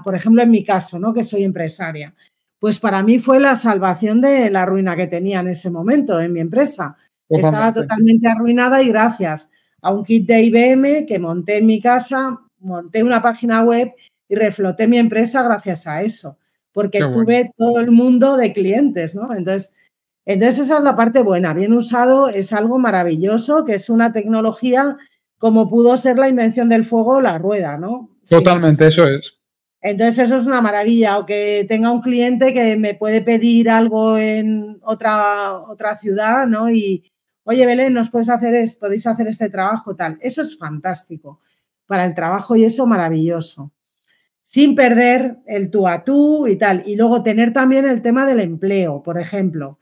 por ejemplo, en mi caso, ¿no? Que soy empresaria. Pues para mí fue la salvación de la ruina que tenía en ese momento en mi empresa. Estaba totalmente arruinada y gracias a un kit de IBM que monté en mi casa, monté una página web y refloté mi empresa gracias a eso, porque tuve todo el mundo de clientes, ¿no? Entonces esa es la parte buena. Bien usado es algo maravilloso, que es una tecnología como pudo ser la invención del fuego o la rueda, ¿no? Totalmente, sí. Eso es. Entonces eso es una maravilla. O que tenga un cliente que me puede pedir algo en otra ciudad, ¿no? Y, oye, Belén, podéis hacer este trabajo, tal. Eso es fantástico para el trabajo y eso maravilloso. Sin perder el tú a tú y tal. Y luego tener también el tema del empleo, por ejemplo.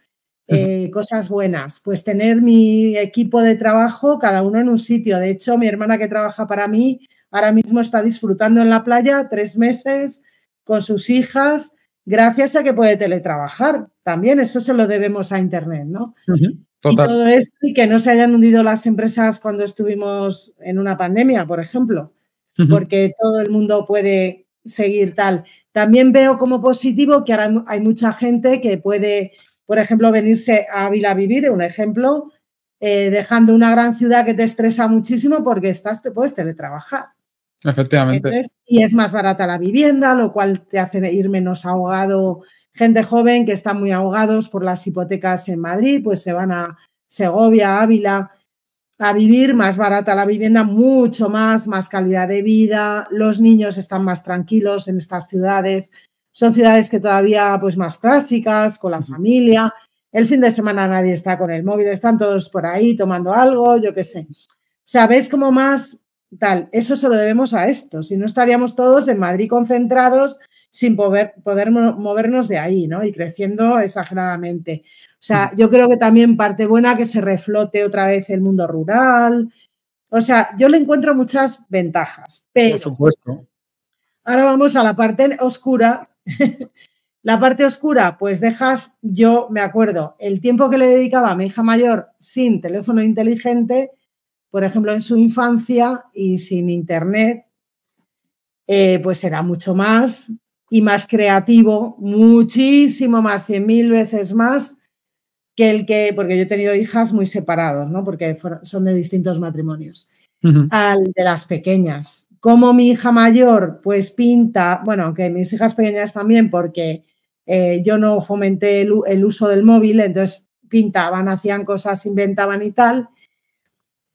Cosas buenas, pues tener mi equipo de trabajo cada uno en un sitio. De hecho, mi hermana que trabaja para mí ahora mismo está disfrutando en la playa 3 meses con sus hijas gracias a que puede teletrabajar. También eso se lo debemos a Internet, ¿no? Y todo esto, y que no se hayan hundido las empresas cuando estuvimos en una pandemia, por ejemplo, porque todo el mundo puede seguir tal. También veo como positivo que ahora hay mucha gente que puede, por ejemplo, venirse a Ávila a vivir, un ejemplo, dejando una gran ciudad que te estresa muchísimo porque te puedes teletrabajar. Efectivamente. Entonces, y es más barata la vivienda, lo cual te hace ir menos ahogado. Gente joven que está muy ahogados por las hipotecas en Madrid, pues se van a Segovia, Ávila, a vivir, más barata la vivienda, mucho más calidad de vida, los niños están más tranquilos en estas ciudades, son ciudades que todavía pues más clásicas, con la familia, el fin de semana nadie está con el móvil, están todos por ahí tomando algo, yo qué sé. O sea, ves como más tal, eso se lo debemos a esto, si no estaríamos todos en Madrid concentrados sin poder movernos de ahí, ¿no? Y creciendo exageradamente. O sea, yo creo que también parte buena que se reflote otra vez el mundo rural. O sea, yo le encuentro muchas ventajas, pero... Por supuesto. Ahora vamos a la parte oscura, La parte oscura, pues dejas, yo me acuerdo, el tiempo que le dedicaba a mi hija mayor sin teléfono inteligente, por ejemplo, en su infancia y sin internet, pues era mucho más y más creativo, muchísimo más, 100.000 veces más que el que, porque yo he tenido hijas muy separados, ¿no? Porque son de distintos matrimonios, al de las pequeñas. Como mi hija mayor, pues pinta, bueno, aunque mis hijas pequeñas también, porque yo no fomenté el uso del móvil, entonces pintaban, hacían cosas, inventaban y tal.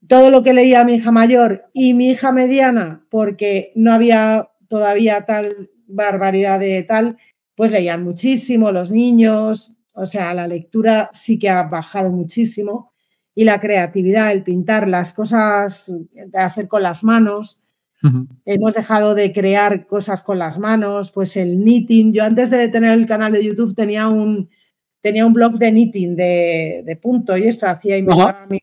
Todo lo que leía mi hija mayor y mi hija mediana, porque no había todavía tal barbaridad de tal, pues leían muchísimo los niños, o sea, la lectura sí que ha bajado muchísimo y la creatividad, el pintar, las cosas de hacer con las manos. Hemos dejado de crear cosas con las manos, pues el knitting. Yo antes de tener el canal de YouTube tenía un blog de knitting, de punto y esto hacía inventaba mi...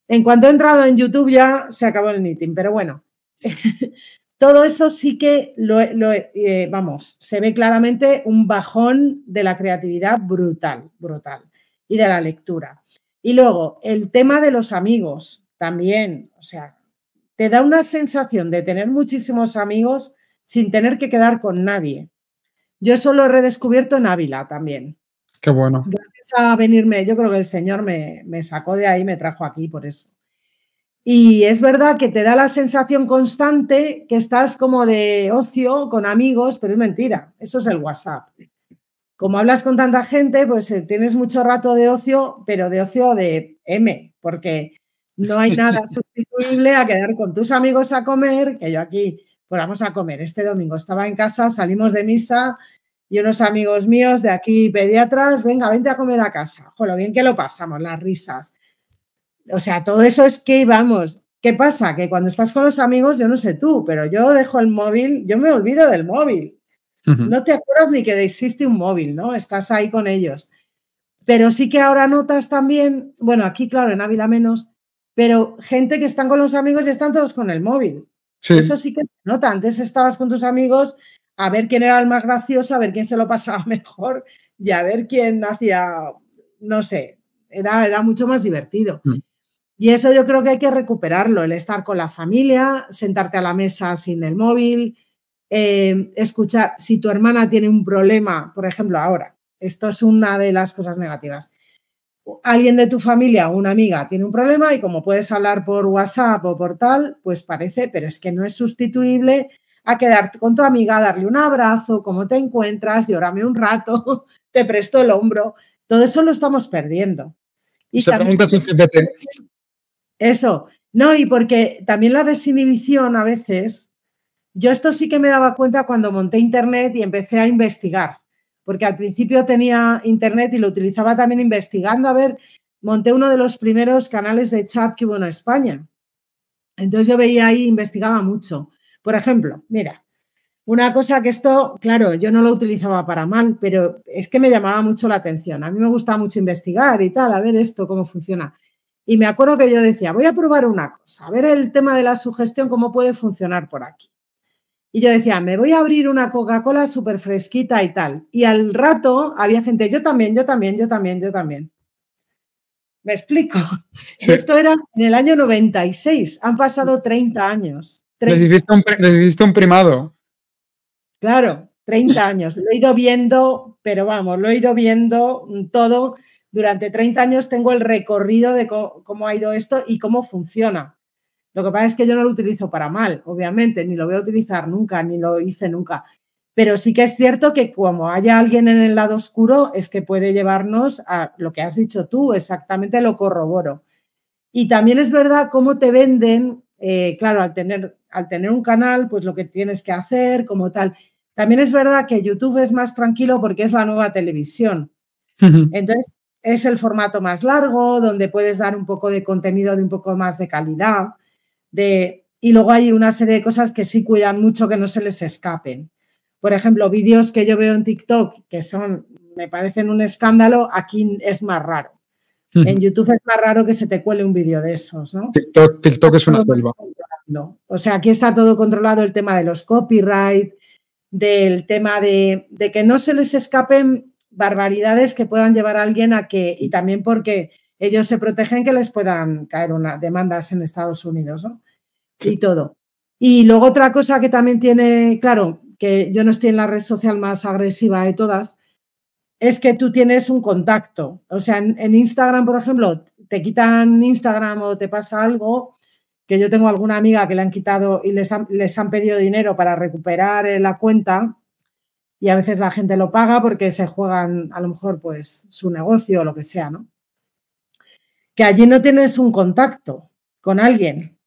En cuanto he entrado en YouTube ya se acabó el knitting, pero bueno, todo eso sí que vamos, se ve claramente un bajón de la creatividad brutal, brutal, y de la lectura. Y luego, el tema de los amigos también, o sea, te da una sensación de tener muchísimos amigos sin tener que quedar con nadie. Yo eso lo he redescubierto en Ávila también. Qué bueno. Gracias a venirme, yo creo que el Señor me sacó de ahí, me trajo aquí por eso. Y es verdad que te da la sensación constante que estás como de ocio con amigos, pero es mentira, eso es el WhatsApp. Como hablas con tanta gente, pues tienes mucho rato de ocio, pero de ocio de M, porque no hay nada sustituible a quedar con tus amigos a comer, que yo aquí, pues vamos a comer. Este domingo estaba en casa, salimos de misa y unos amigos míos de aquí, pediatras, venga, vente a comer a casa. Ojo, lo bien que lo pasamos, las risas. O sea, todo eso es que, vamos, ¿qué pasa? Que cuando estás con los amigos, yo no sé tú, pero yo dejo el móvil, yo me olvido del móvil. No te acuerdas ni que existe un móvil, ¿no? Estás ahí con ellos. Pero sí que ahora notas también, bueno, aquí claro, en Ávila menos, pero gente que están con los amigos y están todos con el móvil. Sí. Eso sí que se nota. Antes estabas con tus amigos a ver quién era el más gracioso, a ver quién se lo pasaba mejor y a ver quién hacía, no sé, era mucho más divertido. Y eso yo creo que hay que recuperarlo, el estar con la familia, sentarte a la mesa sin el móvil, escuchar, si tu hermana tiene un problema, por ejemplo, ahora, esto es una de las cosas negativas. Alguien de tu familia o una amiga tiene un problema y como puedes hablar por WhatsApp o por tal, pues parece, pero es que no es sustituible a quedarte con tu amiga, darle un abrazo, cómo te encuentras, llórame un rato, te presto el hombro. Todo eso lo estamos perdiendo. Y se pregunta si eso, no, y porque también la desinhibición a veces, yo esto sí que me daba cuenta cuando monté internet y empecé a investigar, porque al principio tenía internet y lo utilizaba también investigando, a ver, monté uno de los primeros canales de chat que hubo en España. Entonces yo veía ahí, investigaba mucho. Por ejemplo, mira, una cosa que esto, claro, yo no lo utilizaba para mal, pero es que me llamaba mucho la atención. A mí me gusta mucho investigar y tal, a ver esto, cómo funciona. Y me acuerdo que yo decía, voy a probar una cosa, a ver el tema de la sugestión, cómo puede funcionar por aquí. Y yo decía, me voy a abrir una Coca-Cola súper fresquita y tal. Y al rato había gente, yo también. ¿Me explico? Sí. Y esto era en el año 96, han pasado 30 años. Les viviste un primado. Claro, 30 años. Lo he ido viendo, pero vamos, lo he ido viendo todo. Durante 30 años tengo el recorrido de cómo ha ido esto y cómo funciona. Lo que pasa es que yo no lo utilizo para mal, obviamente, ni lo voy a utilizar nunca, ni lo hice nunca. Pero sí que es cierto que como haya alguien en el lado oscuro, es que puede llevarnos a lo que has dicho tú, exactamente lo corroboro. Y también es verdad cómo te venden, claro, al tener un canal, pues lo que tienes que hacer, como tal. También es verdad que YouTube es más tranquilo porque es la nueva televisión. Entonces, es el formato más largo, donde puedes dar un poco de contenido de un poco más de calidad. Y luego hay una serie de cosas que sí cuidan mucho que no se les escapen. Por ejemplo, vídeos que yo veo en TikTok que me parecen un escándalo, aquí es más raro. En YouTube es más raro que se te cuele un vídeo de esos, ¿no? TikTok es una selva. O sea, aquí está todo controlado, el tema de los copyright, del tema de que no se les escapen barbaridades que puedan llevar a alguien a que, y también porque ellos se protegen que les puedan caer demandas en Estados Unidos, ¿no? Sí. Y todo. Y luego otra cosa que también tiene, claro, que yo no estoy en la red social más agresiva de todas, es que tú tienes un contacto. O sea, en Instagram, por ejemplo, te quitan Instagram o te pasa algo, que yo tengo alguna amiga que le han quitado y les han pedido dinero para recuperar la cuenta y a veces la gente lo paga porque se juegan a lo mejor pues su negocio o lo que sea, ¿no? Que allí no tienes un contacto con alguien.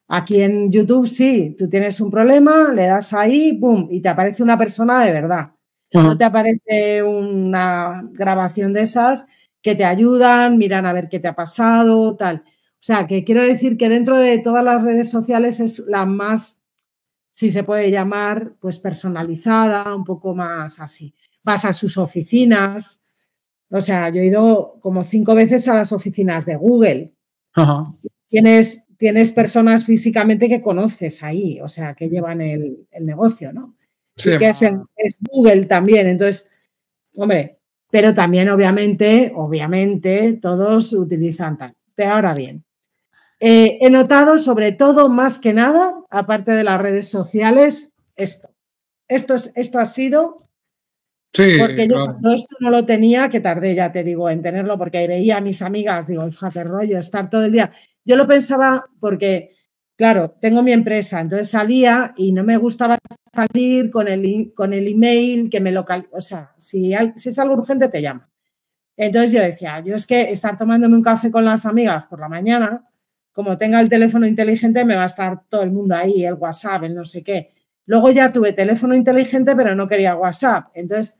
Aquí en YouTube sí, tú tienes un problema, le das ahí, ¡boom! Y te aparece una persona de verdad. No te aparece una grabación de esas que te ayudan, miran a ver qué te ha pasado, tal. O sea, que quiero decir que dentro de todas las redes sociales es la más, si se puede llamar, pues personalizada, un poco más así. Vas a sus oficinas. O sea, yo he ido como 5 veces a las oficinas de Google. Ajá. Tienes personas físicamente que conoces ahí, o sea, que llevan el negocio, ¿no? Sí. Y que es Google también. Entonces, hombre, pero también obviamente, todos utilizan tal. Pero ahora bien, he notado sobre todo, más que nada, aparte de las redes sociales, esto. Esto ha sido... Sí, porque yo cuando esto no lo tenía, que tardé, ya te digo, en tenerlo, porque veía a mis amigas, digo, hija, qué rollo, estar todo el día. Yo lo pensaba porque, claro, tengo mi empresa, entonces salía y no me gustaba salir con el email que me local, o sea, si es algo urgente te llama. Entonces yo decía, yo es que estar tomándome un café con las amigas por la mañana, como tenga el teléfono inteligente, me va a estar todo el mundo ahí, el WhatsApp, el no sé qué. Luego ya tuve teléfono inteligente, pero no quería WhatsApp. Entonces,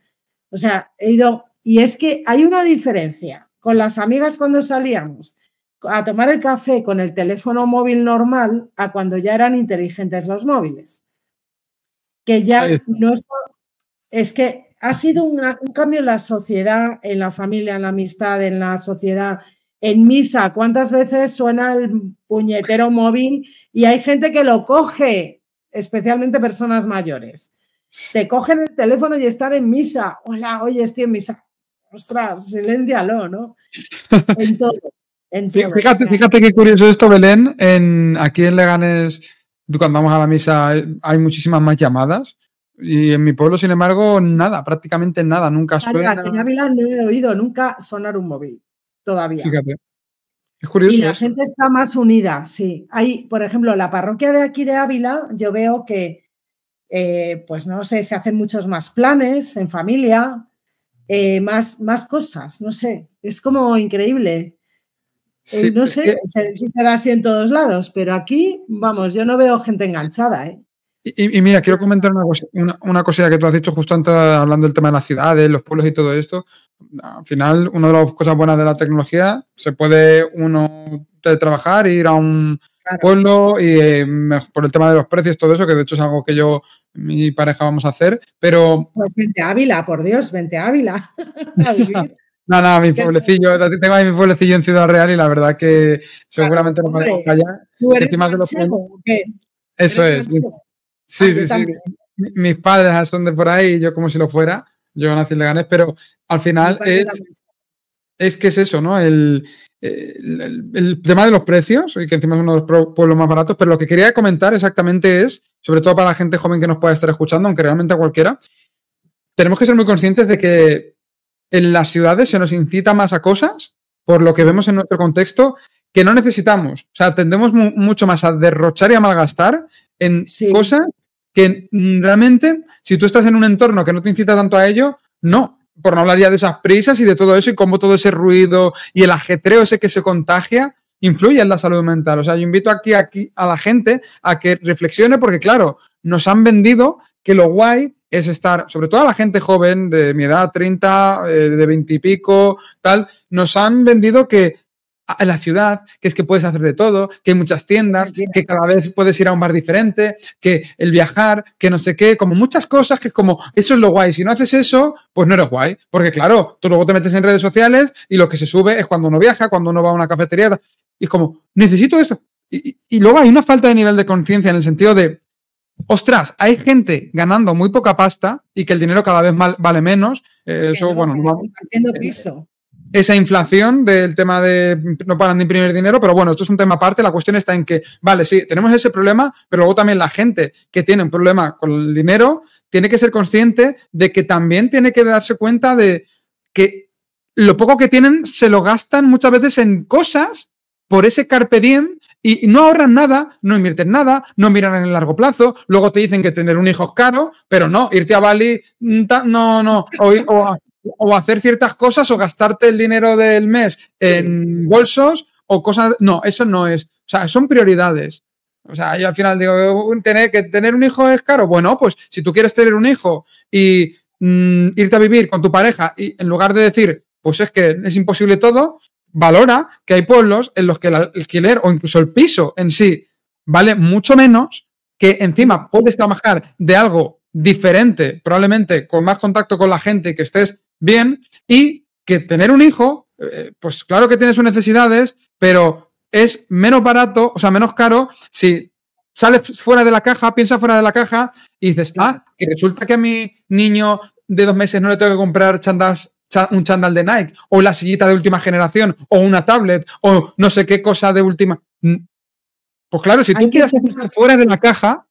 o sea, he ido... Y es que hay una diferencia con las amigas cuando salíamos a tomar el café con el teléfono móvil normal a cuando ya eran inteligentes los móviles. Que ya no es que ha sido un cambio en la sociedad, en la familia, en la amistad, en la sociedad, en misa. ¿Cuántas veces suena el puñetero móvil y hay gente que lo coge, especialmente personas mayores? Te cogen el teléfono y están en misa. Hola, oye, estoy en misa. Ostras, siléncialo, ¿no? En todo. Fíjate qué curioso esto, Belén. Aquí en Leganés, cuando vamos a la misa, hay muchísimas más llamadas. Y en mi pueblo, sin embargo, nada, prácticamente nada, nunca suena. En Ávila no he oído nunca sonar un móvil, todavía. Fíjate. Es curioso. Y la gente está más unida, sí. Hay, por ejemplo, la parroquia de aquí de Ávila, yo veo que, pues no sé, se hacen muchos más planes en familia, más cosas, no sé. Es como increíble. Sí, no sé si será así en todos lados, pero aquí, vamos, yo no veo gente enganchada, ¿eh? Y mira, quiero comentar una cosilla que tú has dicho justo antes, hablando del tema de las ciudades, los pueblos y todo esto. Al final, una de las cosas buenas de la tecnología, se puede uno trabajar, ir a un pueblo y por el tema de los precios, todo eso, que de hecho es algo que yo y mi pareja vamos a hacer, pero... Pues vente a Ávila, por Dios, vente a Ávila a vivir. No, mi pueblecillo, tengo ahí mi pueblecillo en Ciudad Real y la verdad que seguramente no podemos allá. ¿Tú eres manchego o qué? Eso es. Sí. Mis padres son de por ahí, yo como si lo fuera. Yo nací en Leganés, pero al final es que es eso, ¿no? El tema de los precios, y que encima es uno de los pueblos más baratos, pero lo que quería comentar exactamente es, sobre todo para la gente joven que nos pueda estar escuchando, aunque realmente a cualquiera, tenemos que ser muy conscientes de que en las ciudades se nos incita más a cosas, por lo que vemos en nuestro contexto, que no necesitamos. O sea, tendemos mucho más a derrochar y a malgastar en cosas que realmente, si tú estás en un entorno que no te incita tanto a ello, no. Por no hablar ya de esas prisas y de todo eso y cómo todo ese ruido y el ajetreo ese que se contagia influye en la salud mental. O sea, yo invito aquí a la gente a que reflexione porque, claro, nos han vendido que lo guay es estar, sobre todo a la gente joven de mi edad, 30, de 20 y pico, tal, nos han vendido que en la ciudad, que es que puedes hacer de todo, que hay muchas tiendas, que cada vez puedes ir a un bar diferente, que el viajar, que no sé qué, como muchas cosas que como eso es lo guay. Si no haces eso, pues no eres guay. Porque claro, tú luego te metes en redes sociales y lo que se sube es cuando uno viaja, cuando uno va a una cafetería y es como, necesito esto. Y luego hay una falta de nivel de conciencia en el sentido de ostras, hay gente ganando muy poca pasta y que el dinero cada vez vale menos. Eso, no, bueno, compartiendo piso. Esa inflación del tema de no paran de imprimir dinero, pero bueno, esto es un tema aparte. La cuestión está en que, vale, sí, tenemos ese problema, pero luego también la gente que tiene un problema con el dinero tiene que ser consciente de que también tiene que darse cuenta de que lo poco que tienen se lo gastan muchas veces en cosas por ese carpe diem y no ahorran nada, no invierten nada, no miran en el largo plazo. Luego te dicen que tener un hijo es caro, pero no, irte a Bali, no, o hacer ciertas cosas o gastarte el dinero del mes en bolsos o cosas. No, eso no es. O sea, son prioridades. O sea, yo al final digo, tener un hijo es caro. Bueno, pues si tú quieres tener un hijo y irte a vivir con tu pareja y en lugar de decir, pues es que es imposible todo, valora que hay pueblos en los que el alquiler o incluso el piso en sí vale mucho menos, que encima puedes trabajar de algo diferente, probablemente con más contacto con la gente, que estés bien y que tener un hijo, pues claro que tiene sus necesidades, pero es menos barato, o sea, menos caro si sales fuera de la caja, piensas fuera de la caja y dices, que resulta que a mi niño de 2 meses no le tengo que comprar un chándal de Nike o la sillita de última generación o una tablet o no sé qué cosa de última. Pues claro, si tú quieres pensar fuera de la caja,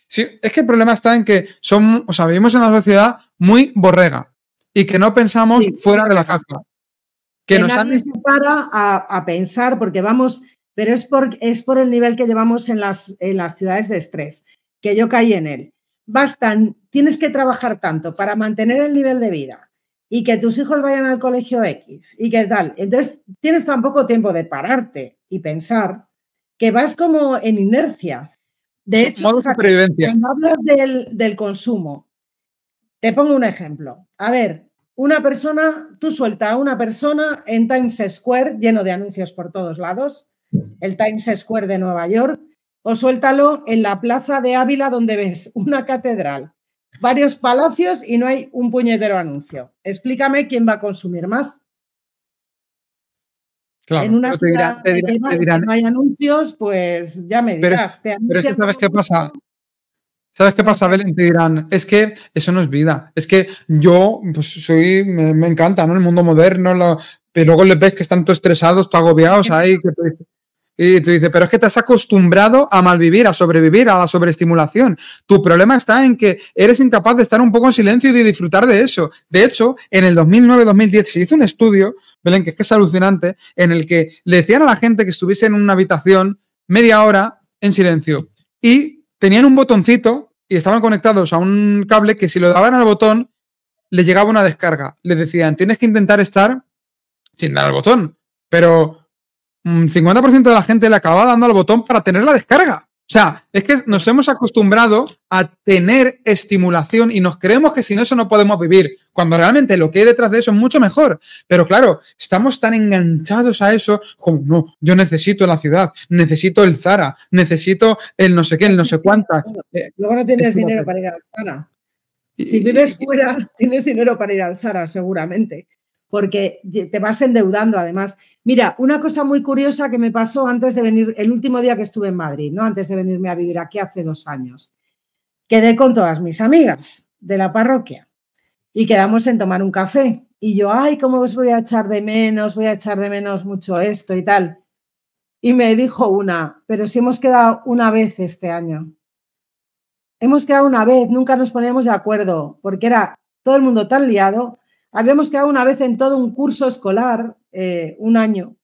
sí, es que el problema está en que vivimos en una sociedad muy borrega y que no pensamos fuera de la caja. Que nadie se para a pensar porque vamos, pero es por el nivel que llevamos en las ciudades de estrés, que yo caí en él. Tienes que trabajar tanto para mantener el nivel de vida y que tus hijos vayan al colegio X y qué tal. Entonces, tienes tan poco tiempo de pararte y pensar que vas como en inercia. De hecho, cuando hablas del consumo, te pongo un ejemplo. A ver, tú suelta a una persona en Times Square, lleno de anuncios por todos lados, el Times Square de Nueva York, o suéltalo en la plaza de Ávila, donde ves una catedral, varios palacios y no hay un puñetero anuncio. Explícame quién va a consumir más. Claro, en una ciudad que no hay anuncios, pues ya me dirás. Pero es que ¿sabes qué pasa? ¿Sabes qué pasa, Belén? Te dirán, es que eso no es vida. Es que yo, pues me encanta, ¿no? El mundo moderno, pero luego les ves que están todos estresados, todos agobiados ahí. Y tú dices, pero es que te has acostumbrado a malvivir, a sobrevivir, a la sobreestimulación. Tu problema está en que eres incapaz de estar un poco en silencio y de disfrutar de eso. De hecho, en el 2009-2010 se hizo un estudio, Belén, que es alucinante, en el que le decían a la gente que estuviese en una habitación media hora en silencio y tenían un botoncito y estaban conectados a un cable que si lo daban al botón le llegaba una descarga. Les decían, tienes que intentar estar sin dar al botón, pero 50% de la gente le acaba dando al botón para tener la descarga. O sea, es que nos hemos acostumbrado a tener estimulación y nos creemos que sin eso no podemos vivir, cuando realmente lo que hay detrás de eso es mucho mejor. Pero claro, estamos tan enganchados a eso como, no, yo necesito la ciudad, necesito el Zara, necesito el no sé qué, el no sé cuánta. Luego no tienes dinero para ir al Zara. Si vives fuera, tienes dinero para ir al Zara, seguramente, porque te vas endeudando además. Mira, una cosa muy curiosa que me pasó antes de venir, el último día que estuve en Madrid, ¿no? Antes de venirme a vivir aquí hace 2 años. Quedé con todas mis amigas de la parroquia y quedamos en tomar un café. Y yo, ay, cómo os voy a echar de menos mucho esto y tal. Y me dijo una, pero si hemos quedado una vez este año. Hemos quedado una vez, nunca nos poníamos de acuerdo, porque era todo el mundo tan liado. Habíamos quedado una vez en todo un curso escolar, un año,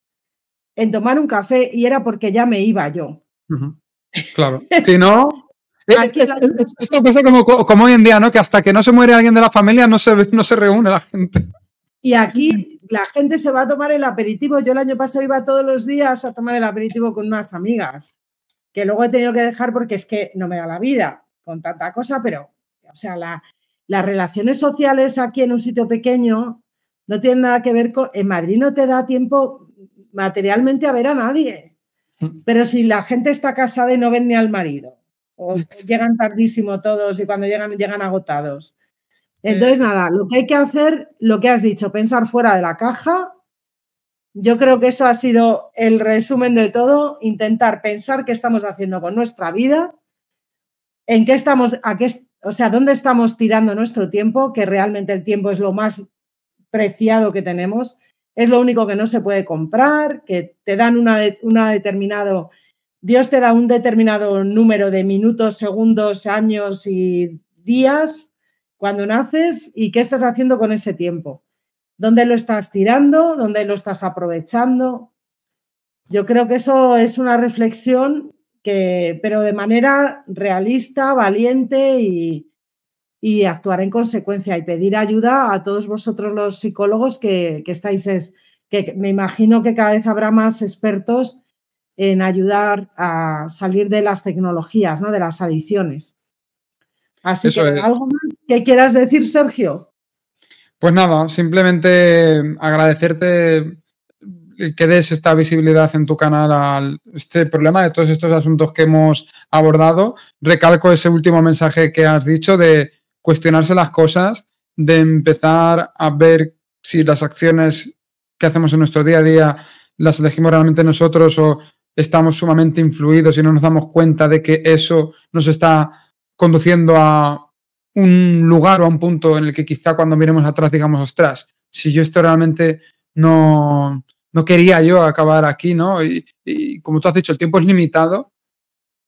en tomar un café y era porque ya me iba yo. Claro, si no... Esto pasa como hoy en día, ¿no? Que hasta que no se muere alguien de la familia no se reúne la gente. Y aquí la gente se va a tomar el aperitivo. Yo el año pasado iba todos los días a tomar el aperitivo con unas amigas, que luego he tenido que dejar porque es que no me da la vida con tanta cosa, pero, o sea, las relaciones sociales aquí en un sitio pequeño no tienen nada que ver con... En Madrid no te da tiempo materialmente a ver a nadie, pero si la gente está casada y no ven ni al marido, o llegan tardísimo todos y cuando llegan agotados. Entonces, nada, lo que hay que hacer, lo que has dicho, pensar fuera de la caja. Yo creo que eso ha sido el resumen de todo, intentar pensar qué estamos haciendo con nuestra vida en qué estamos, o sea, dónde estamos tirando nuestro tiempo, que realmente el tiempo es lo más preciado que tenemos, es lo único que no se puede comprar, que te dan Dios te da un determinado número de minutos, segundos, años y días cuando naces y qué estás haciendo con ese tiempo. ¿Dónde lo estás tirando? ¿Dónde lo estás aprovechando? Yo creo que eso es una reflexión pero de manera realista, valiente y actuar en consecuencia y pedir ayuda a todos vosotros los psicólogos que estáis, que me imagino que cada vez habrá más expertos en ayudar a salir de las tecnologías, ¿no? De las adicciones. Así que, ¿algo más que quieras decir, Sergio? Pues nada, simplemente agradecerte que des esta visibilidad en tu canal a este problema, de todos estos asuntos que hemos abordado. Recalco ese último mensaje que has dicho de cuestionarse las cosas, de empezar a ver si las acciones que hacemos en nuestro día a día las elegimos realmente nosotros o estamos sumamente influidos y no nos damos cuenta de que eso nos está conduciendo a un lugar o a un punto en el que quizá cuando miremos atrás digamos, ostras, si yo esto realmente no quería yo acabar aquí, ¿no? Y como tú has dicho, el tiempo es limitado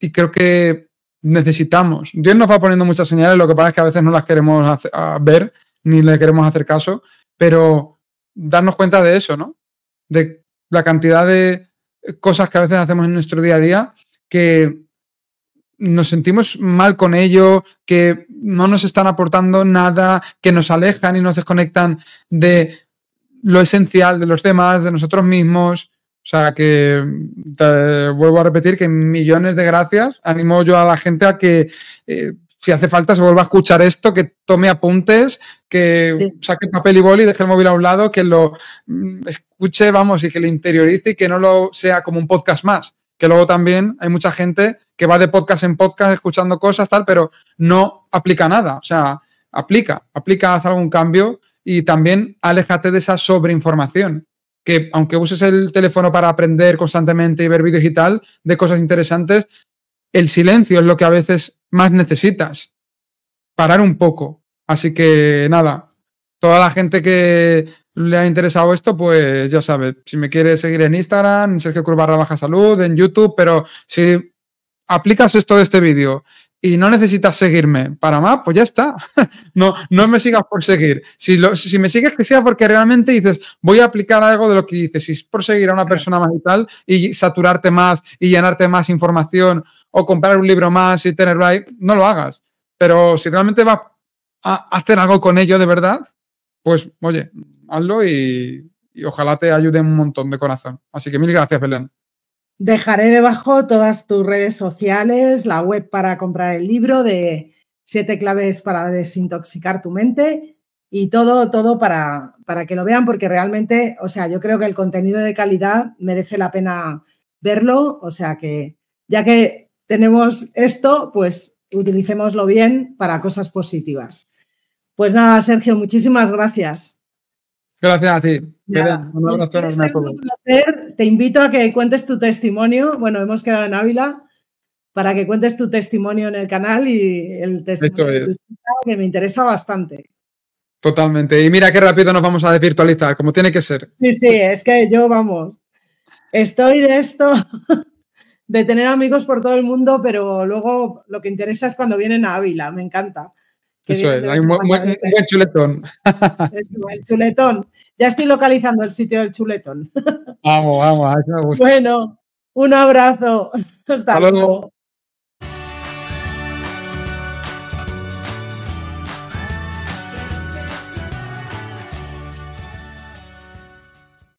y creo que necesitamos. Dios nos va poniendo muchas señales, lo que pasa es que a veces no las queremos ver ni le queremos hacer caso, pero darnos cuenta de eso, ¿no? De la cantidad de cosas que a veces hacemos en nuestro día a día que nos sentimos mal con ello, que no nos están aportando nada, que nos alejan y nos desconectan de lo esencial de los demás, de nosotros mismos. O sea, que te vuelvo a repetir que millones de gracias. Animo yo a la gente a que si hace falta se vuelva a escuchar esto, que tome apuntes, que saque papel y boli, deje el móvil a un lado, que lo escuche, vamos, y que lo interiorice y que no lo sea como un podcast más. Que luego también hay mucha gente que va de podcast en podcast escuchando cosas, tal, pero no aplica nada. O sea, aplica, haz algún cambio y también aléjate de esa sobreinformación. Que aunque uses el teléfono para aprender constantemente y ver vídeos y tal, de cosas interesantes, el silencio es lo que a veces más necesitas. Parar un poco. Así que nada, toda la gente que le ha interesado esto, pues ya sabes, si me quieres seguir en Instagram, Sergio Cruz / salud, en YouTube, pero si aplicas esto de este vídeo y no necesitas seguirme para más, pues ya está. No me sigas por seguir. Si me sigues, que sea porque realmente dices, voy a aplicar algo de lo que dices. Si es por seguir a una persona más y tal, y saturarte más y llenarte más información o comprar un libro más y tenerlo ahí, no lo hagas. Pero si realmente vas a hacer algo con ello de verdad, pues oye, hazlo y ojalá te ayude un montón de corazón. Así que mil gracias, Belén. Dejaré debajo todas tus redes sociales, la web para comprar el libro de 7 claves para desintoxicar tu mente y todo para que lo vean, porque realmente, o sea, yo creo que el contenido de calidad merece la pena verlo, o sea que ya que tenemos esto, pues utilicémoslo bien para cosas positivas. Pues nada, Sergio, muchísimas gracias. Gracias a ti. Belén, un abrazo enorme a todos. Te invito a que cuentes tu testimonio. Bueno, hemos quedado en Ávila para que cuentes tu testimonio en el canal y el testimonio de tu chica, que me interesa bastante. Totalmente. Y mira qué rápido nos vamos a desvirtualizar, como tiene que ser. Sí, es que yo, vamos, estoy de esto, de tener amigos por todo el mundo, pero luego lo que interesa es cuando vienen a Ávila, me encanta. Eso es, hay un buen chuletón. El chuletón. Ya estoy localizando el sitio del chuletón. Vamos, a eso me gusta. Bueno, un abrazo. Hasta luego.